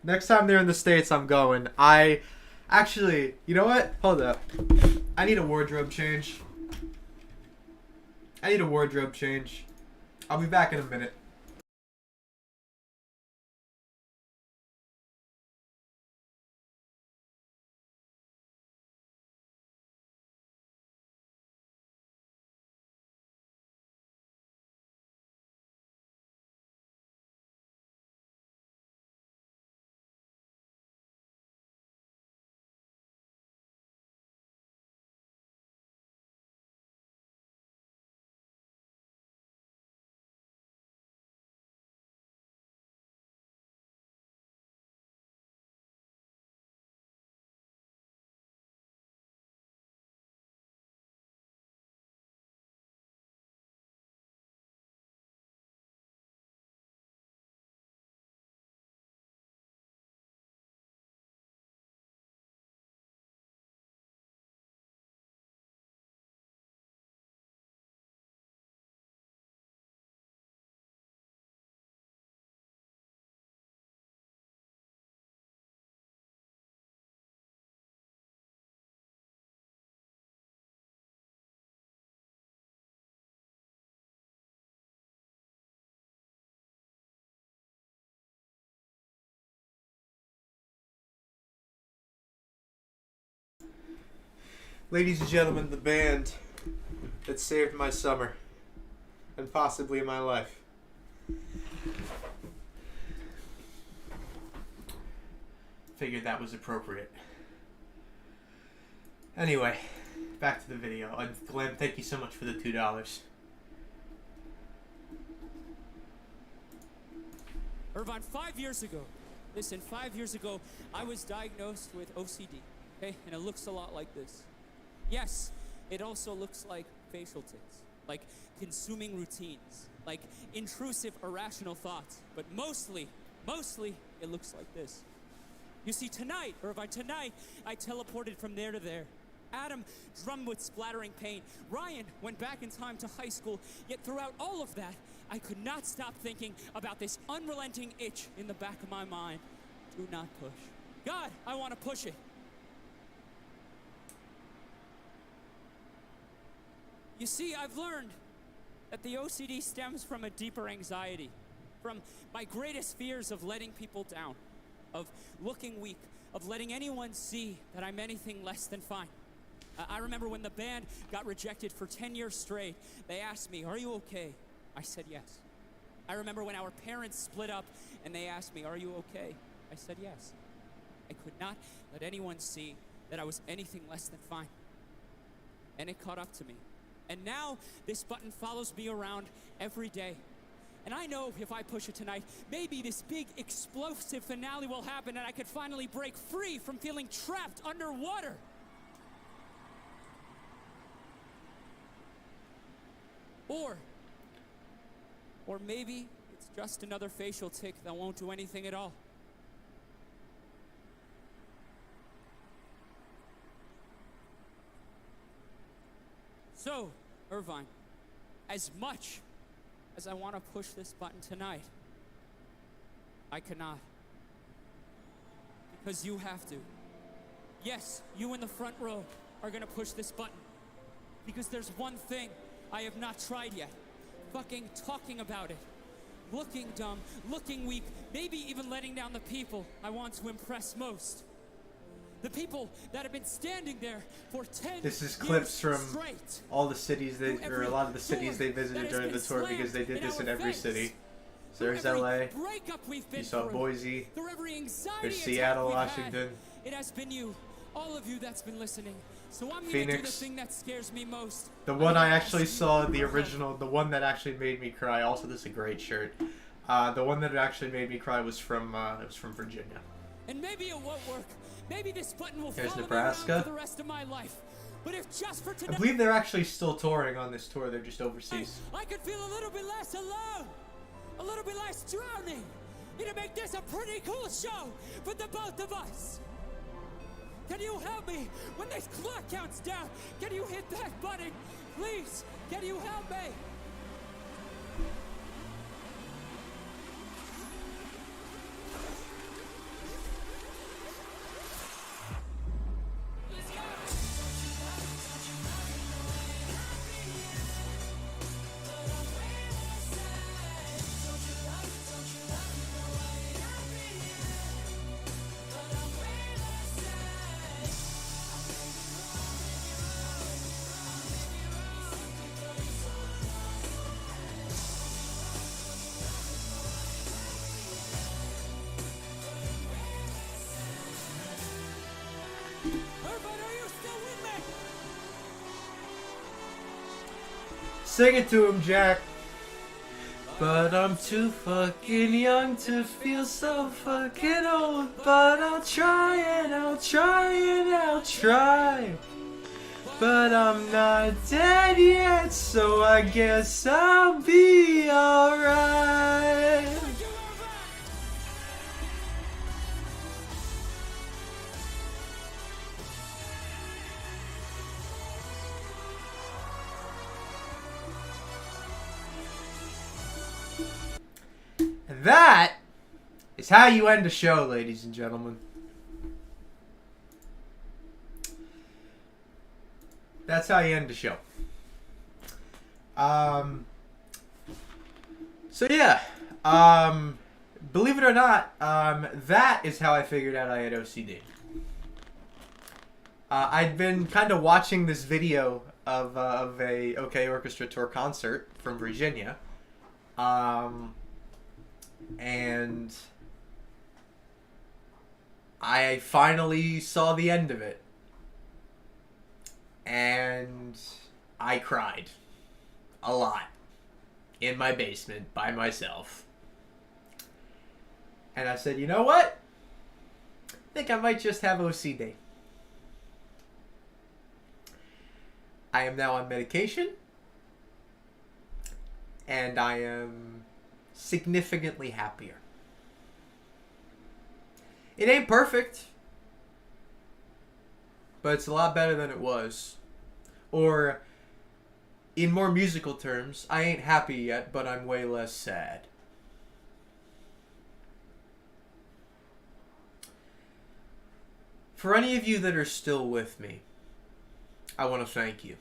Next time they're in the States, I'm going. Actually, you know what? Hold up. I need a wardrobe change. I'll be back in a minute. Ladies and gentlemen, the band that saved my summer and possibly my life. Figured that was appropriate. Anyway, back to the video. And Glenn, thank you so much for the $2. Irvine, 5 years ago, listen, 5 years ago, I was diagnosed with OCD, okay? And it looks a lot like this. Yes, it also looks like facial tics, like consuming routines, like intrusive, irrational thoughts. But mostly, it looks like this. You see, tonight, Irvine, tonight, I teleported from there to there. Adam drummed with splattering pain. Ryan went back in time to high school, yet throughout all of that, I could not stop thinking about this unrelenting itch in the back of my mind. Do not push. God, I want to push it. You see, I've learned that the OCD stems from a deeper anxiety, from my greatest fears of letting people down, of looking weak, of letting anyone see that I'm anything less than fine. I remember when the band got rejected for 10 years straight, they asked me, "Are you okay?" I said yes. I remember when our parents split up and they asked me, "Are you okay?" I said yes. I could not let anyone see that I was anything less than fine. And it caught up to me. And now this button follows me around every day. And I know if I push it tonight, maybe this big explosive finale will happen and I could finally break free from feeling trapped underwater. Or maybe it's just another facial tic that won't do anything at all. So, Irvine, as much as I want to push this button tonight, I cannot. Because you have to. Yes, you in the front row are gonna push this button. Because there's one thing I have not tried yet. Fucking talking about it. Looking dumb, looking weak, maybe even letting down the people I want to impress most. The people that have been standing there for 10 This is clips from straight. all the cities or a lot of the cities they visited during the tour, because they did this in every city. So there's LA, you saw Boise, there's Seattle, Washington, it has been you, all of you that's been listening. So I'm Phoenix. gonna do the thing that scares me most. The one I actually saw, the original, the one that actually made me cry. Also, this is a great shirt. The one that actually made me cry was from Virginia. And maybe it won't work. Maybe this button will There's follow Nebraska. me around for the rest of my life. But if just for I tonight, believe they're actually still touring on this tour. They're just overseas. I could feel a little bit less alone, a little bit less drowning. It'll make this a pretty cool show for the both of us. Can you help me when this clock counts down? Can you hit that button? Please, can you help me? Sing it to him, Jack. But I'm too fucking young to feel so fucking old. But I'll try and I'll try and I'll try. But I'm not dead yet, so I guess I'll be alright. And that is how you end a show, ladies and gentlemen. That's how you end the show. So yeah, believe it or not, that is how I figured out I had OCD. I'd been kind of watching this video of a OK Orchestra tour concert from Virginia, and I finally saw the end of it, and I cried a lot in my basement by myself. And I said, you know what? I think I might just have OCD. I am now on medication, and I am significantly happier. It ain't perfect, but it's a lot better than it was. Or, in more musical terms, I ain't happy yet, but I'm way less sad. For any of you that are still with me, I want to thank you.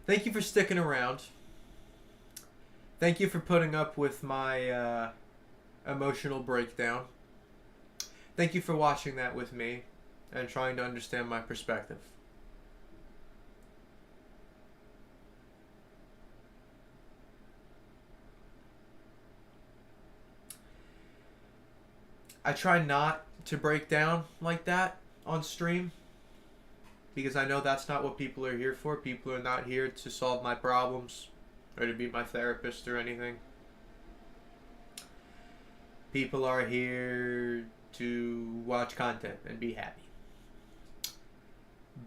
Thank you for sticking around. Thank you for putting up with my emotional breakdown. Thank you for watching that with me and trying to understand my perspective. I try not to break down like that on stream, because I know that's not what people are here for. People are not here to solve my problems or to be my therapist or anything. People are here to watch content and be happy.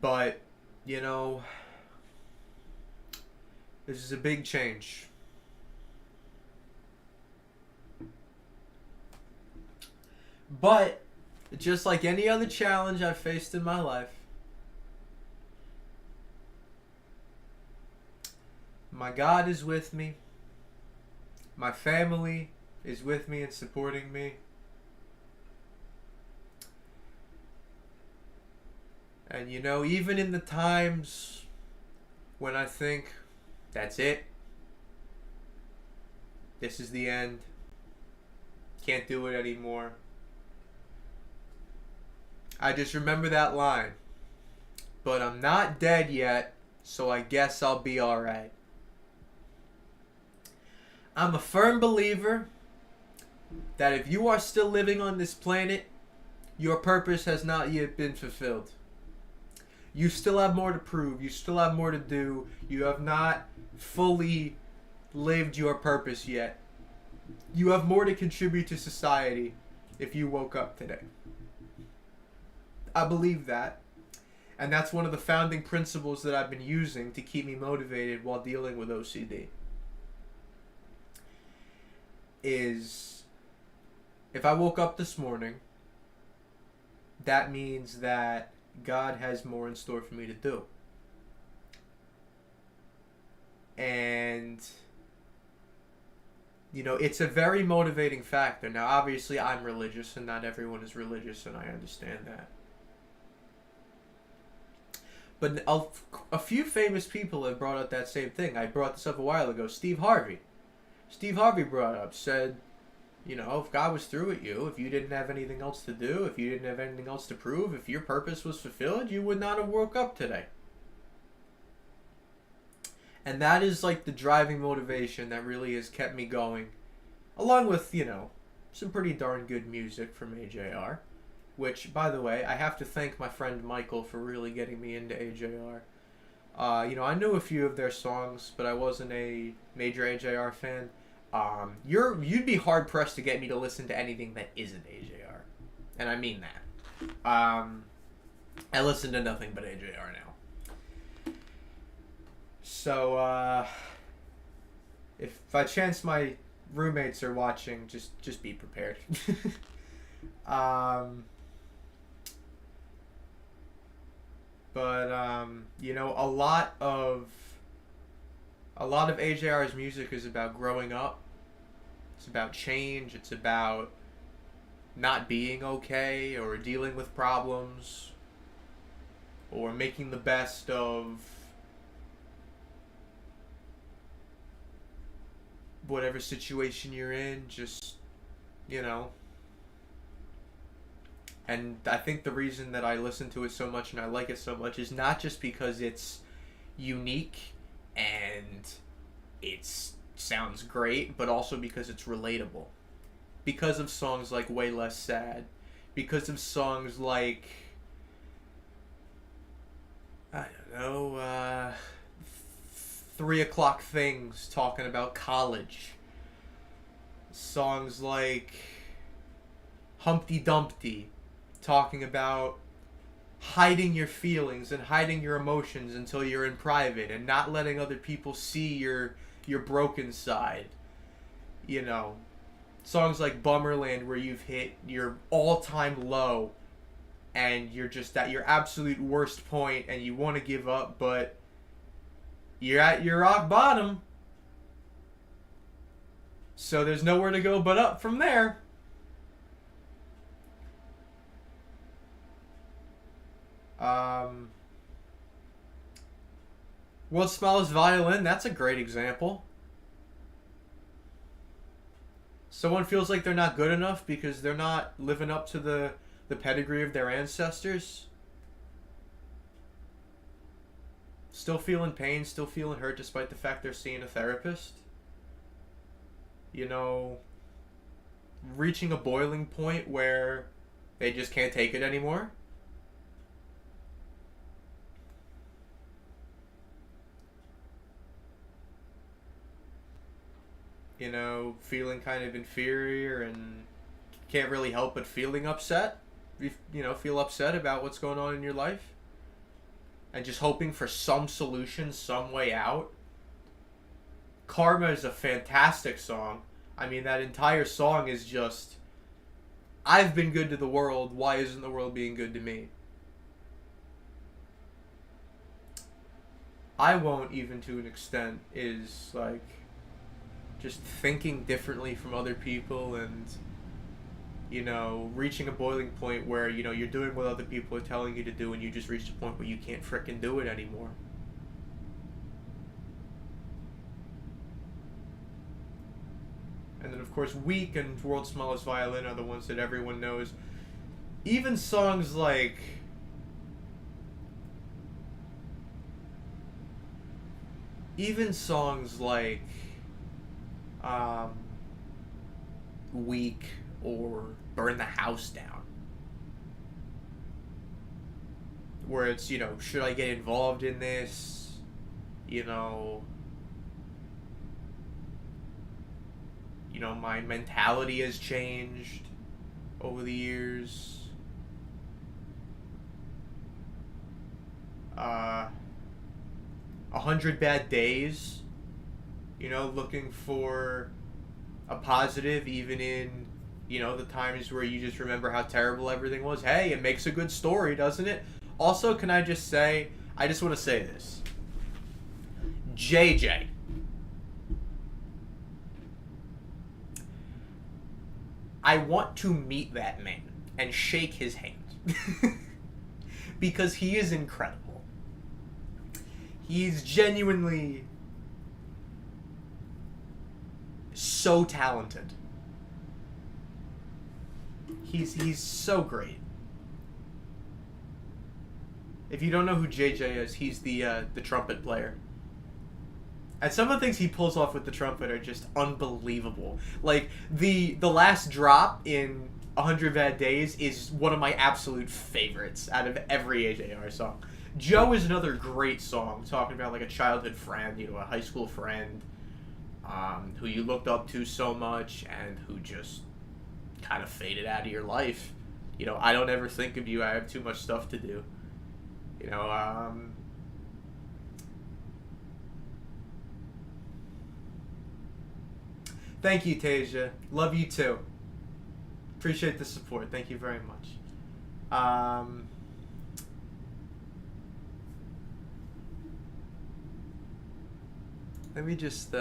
But, you know, this is a big change. But, just like any other challenge I've faced in my life, my God is with me. My family is with me and supporting me. And you know, even in the times when I think, that's it, this is the end, can't do it anymore, I just remember that line. But I'm not dead yet, so I guess I'll be alright. I'm a firm believer that if you are still living on this planet, your purpose has not yet been fulfilled. You still have more to prove. You still have more to do. You have not fully lived your purpose yet. You have more to contribute to society if you woke up today. I believe that. And that's one of the founding principles that I've been using to keep me motivated while dealing with OCD. Is if I woke up this morning, that means that God has more in store for me to do. And, you know, it's a very motivating factor. Now, obviously, I'm religious, and not everyone is religious, and I understand that. But a few famous people have brought up that same thing. I brought this up a while ago. Steve Harvey. Steve Harvey brought up, said, you know, if God was through with you, if you didn't have anything else to do, if you didn't have anything else to prove, if your purpose was fulfilled, you would not have woke up today. And that is like the driving motivation that really has kept me going. Along with, you know, some pretty darn good music from AJR. Which, by the way, I have to thank my friend Michael for really getting me into AJR. You know, I knew a few of their songs, but I wasn't a major AJR fan. You'd be hard pressed to get me to listen to anything that isn't AJR, and I mean that. I listen to nothing but AJR now. So, if by chance my roommates are watching, just be prepared. But you know, a lot of AJR's music is about growing up. It's about change. It's about not being okay or dealing with problems or making the best of whatever situation you're in. Just, you know, And I think the reason that I listen to it so much and I like it so much is not just because it's unique and it sounds great, but also because it's relatable. Because of songs like Way Less Sad. Because of songs like, I don't know, 3 O'Clock Things talking about college. Songs like Humpty Dumpty talking about hiding your feelings and hiding your emotions until you're in private and not letting other people see your broken side. You know, songs like Bummerland, where you've hit your all-time low and you're just at your absolute worst point and you want to give up, but you're at your rock bottom, so there's nowhere to go but up from there. World's Smallest Violin, that's a great example. Someone feels like they're not good enough because they're not living up to the pedigree of their ancestors. Still feeling pain, still feeling hurt despite the fact they're seeing a therapist. You know, reaching a boiling point where they just can't take it anymore. You know, feeling kind of inferior and can't really help but feeling upset. You know, feel upset about what's going on in your life. And just hoping for some solution, some way out. Karma is a fantastic song. I mean, that entire song is just, I've been good to the world, why isn't the world being good to me? I Won't, even to an extent, is like just thinking differently from other people and, you know, reaching a boiling point where, you know, you're doing what other people are telling you to do and you just reach a point where you can't frickin' do it anymore. And then, of course, Weak and World's Smallest Violin are the ones that everyone knows. Even songs like Weak or Burn the House Down, where it's, you know, should I get involved in this? You know, my mentality has changed over the years. 100 Bad Days, you know, looking for a positive even in, you know, the times where you just remember how terrible everything was. Hey, it makes a good story, doesn't it? Also, can I just say, I just want to say this. JJ. I want to meet that man and shake his hand. Because he is incredible. He's genuinely so talented. He's so great. If you don't know who JJ is, he's the trumpet player. And some of the things he pulls off with the trumpet are just unbelievable. Like, the last drop in 100 Bad Days is one of my absolute favorites out of every AJR song. Joe is another great song, talking about, like, a childhood friend, you know, a high school friend, who you looked up to so much and who just kind of faded out of your life. You know, I don't ever think of you, I have too much stuff to do. You know, thank you, Tasia. Love you too. Appreciate the support. Thank you very much. Let me just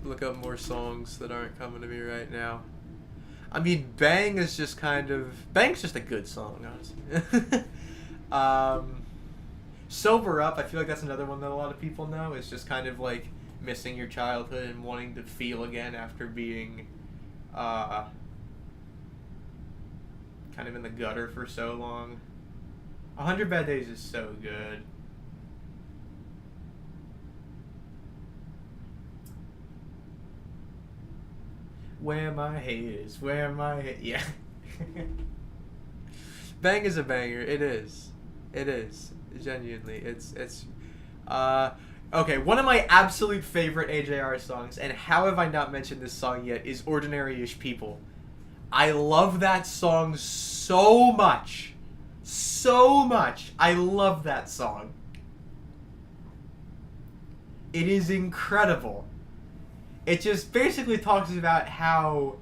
look up more songs that aren't coming to me right now. I mean, Bang is just kind of... Bang's just a good song, honestly. Sober Up, I feel like that's another one that a lot of people know. It's just kind of like missing your childhood and wanting to feel again after being kind of in the gutter for so long. 100 Bad Days is so good. Where my haters, where my yeah. Bang is a banger. It is. It is. Genuinely. It's okay, one of my absolute favorite AJR songs, and how have I not mentioned this song yet, is Ordinary-ish People. I love that song so much. So much. I love that song. It is incredible. It just basically talks about how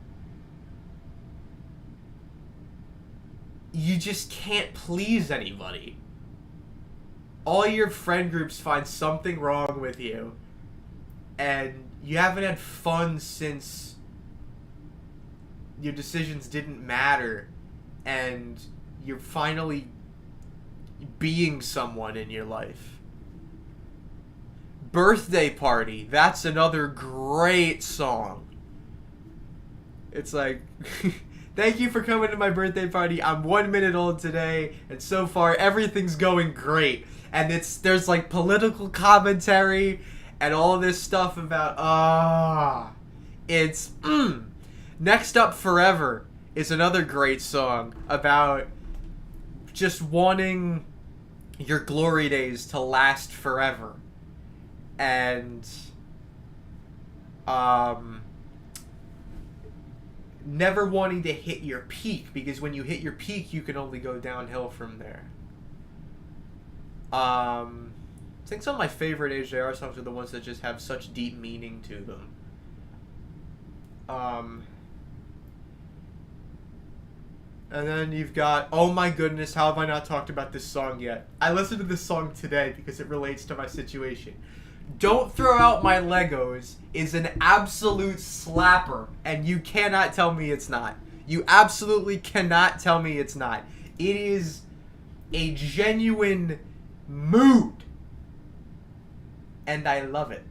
you just can't please anybody. All your friend groups find something wrong with you, and you haven't had fun since your decisions didn't matter, and you're finally being someone in your life. Birthday Party, that's another great song. It's like, thank you for coming to my birthday party. I'm 1 minute old today, and so far everything's going great. And there's like political commentary and all this stuff about Next Up Forever is another great song about just wanting your glory days to last forever. And never wanting to hit your peak, because when you hit your peak you can only go downhill from there. I think some of my favorite HJR songs are the ones that just have such deep meaning to them. And then you've got, oh my goodness, how have I not talked about this song yet? I listened to this song today because it relates to my situation. Don't Throw Out My Legos is an absolute slapper, and you cannot tell me it's not. You absolutely cannot tell me it's not. It is a genuine mood, and I love it.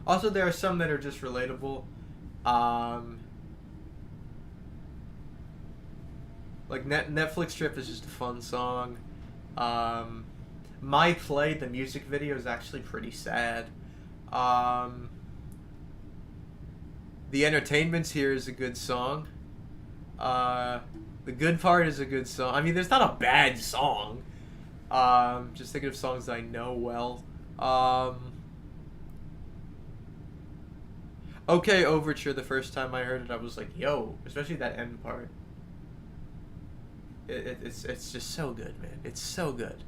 Also, there are some that are just relatable. Like Netflix Trip is just a fun song. My Play, the music video, is actually pretty sad. The Entertainment's Here is a good song. The Good Part is a good song. I mean, there's not a bad song. Just thinking of songs that I know well. Okay, Overture, the first time I heard it, I was like, yo, especially that end part. It's just so good, man. It's so good.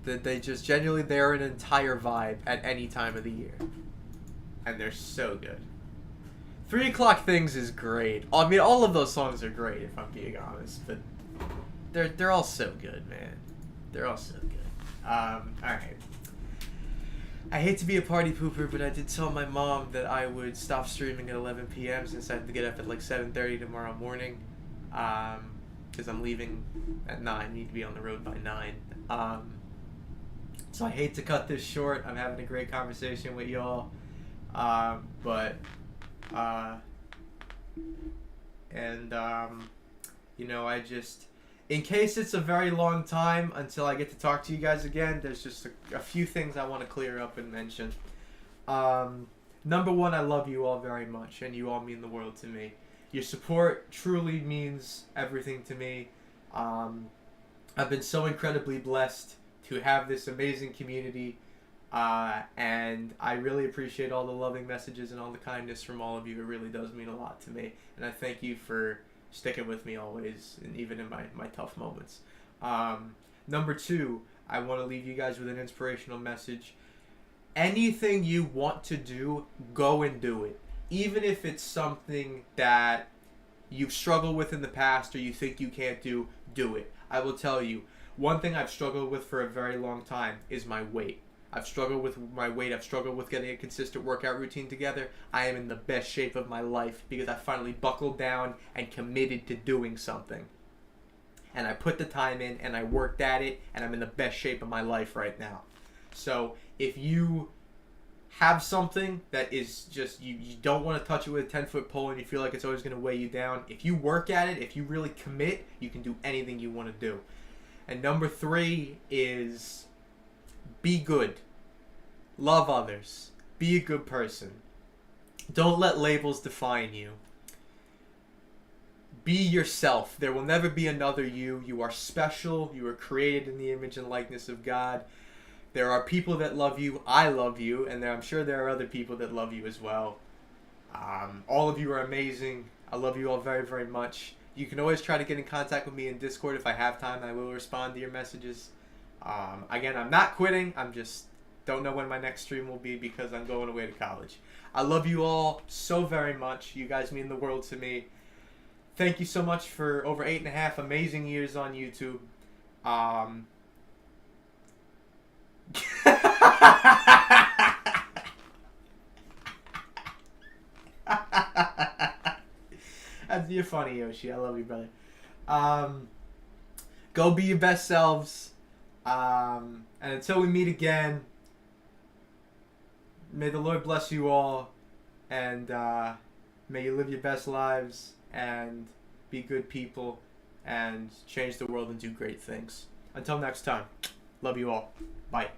They just genuinely, they're an entire vibe at any time of the year. And they're so good. 3 O'Clock Things is great. I mean, all of those songs are great, if I'm being honest. But they're all so good, man. They're all so good. Alright. I hate to be a party pooper, but I did tell my mom that I would stop streaming at 11 p.m. since I have to get up at like 7:30 tomorrow morning. Because I'm leaving at 9. I need to be on the road by 9. So I hate to cut this short. I'm having a great conversation with y'all. You know, I just... In case it's a very long time until I get to talk to you guys again, there's just a few things I want to clear up and mention. Number one, I love you all very much, and you all mean the world to me. Your support truly means everything to me. I've been so incredibly blessed to have this amazing community, and I really appreciate all the loving messages and all the kindness from all of you. It really does mean a lot to me, and I thank you for sticking with me always, and even in my tough moments. Number two, I want to leave you guys with an inspirational message. Anything you want to do, go and do it. Even if it's something that you've struggled with in the past or you think you can't do it. I will tell you, one thing I've struggled with for a very long time is my weight. I've struggled with my weight. I've struggled with getting a consistent workout routine together. I am in the best shape of my life because I finally buckled down and committed to doing something. And I put the time in and I worked at it, and I'm in the best shape of my life right now. So if you have something that is just, you don't want to touch it with a 10-foot pole and you feel like it's always going to weigh you down, if you work at it, if you really commit, you can do anything you want to do. And number 3 is be good. Love others. Be a good person. Don't let labels define you. Be yourself. There will never be another you. You are special. You are created in the image and likeness of God. There are people that love you. I love you. And I'm sure there are other people that love you as well. All of you are amazing. I love you all very, very much. You can always try to get in contact with me in Discord. If I have time, I will respond to your messages. Again, I'm not quitting. I'm just don't know when my next stream will be because I'm going away to college. I love you all so very much. You guys mean the world to me. Thank you so much for over 8.5 amazing years on YouTube. You're funny, Yoshi. I love you, brother. Go be your best selves. And until we meet again, may the Lord bless you all. And may you live your best lives and be good people and change the world and do great things. Until next time, love you all. Bye.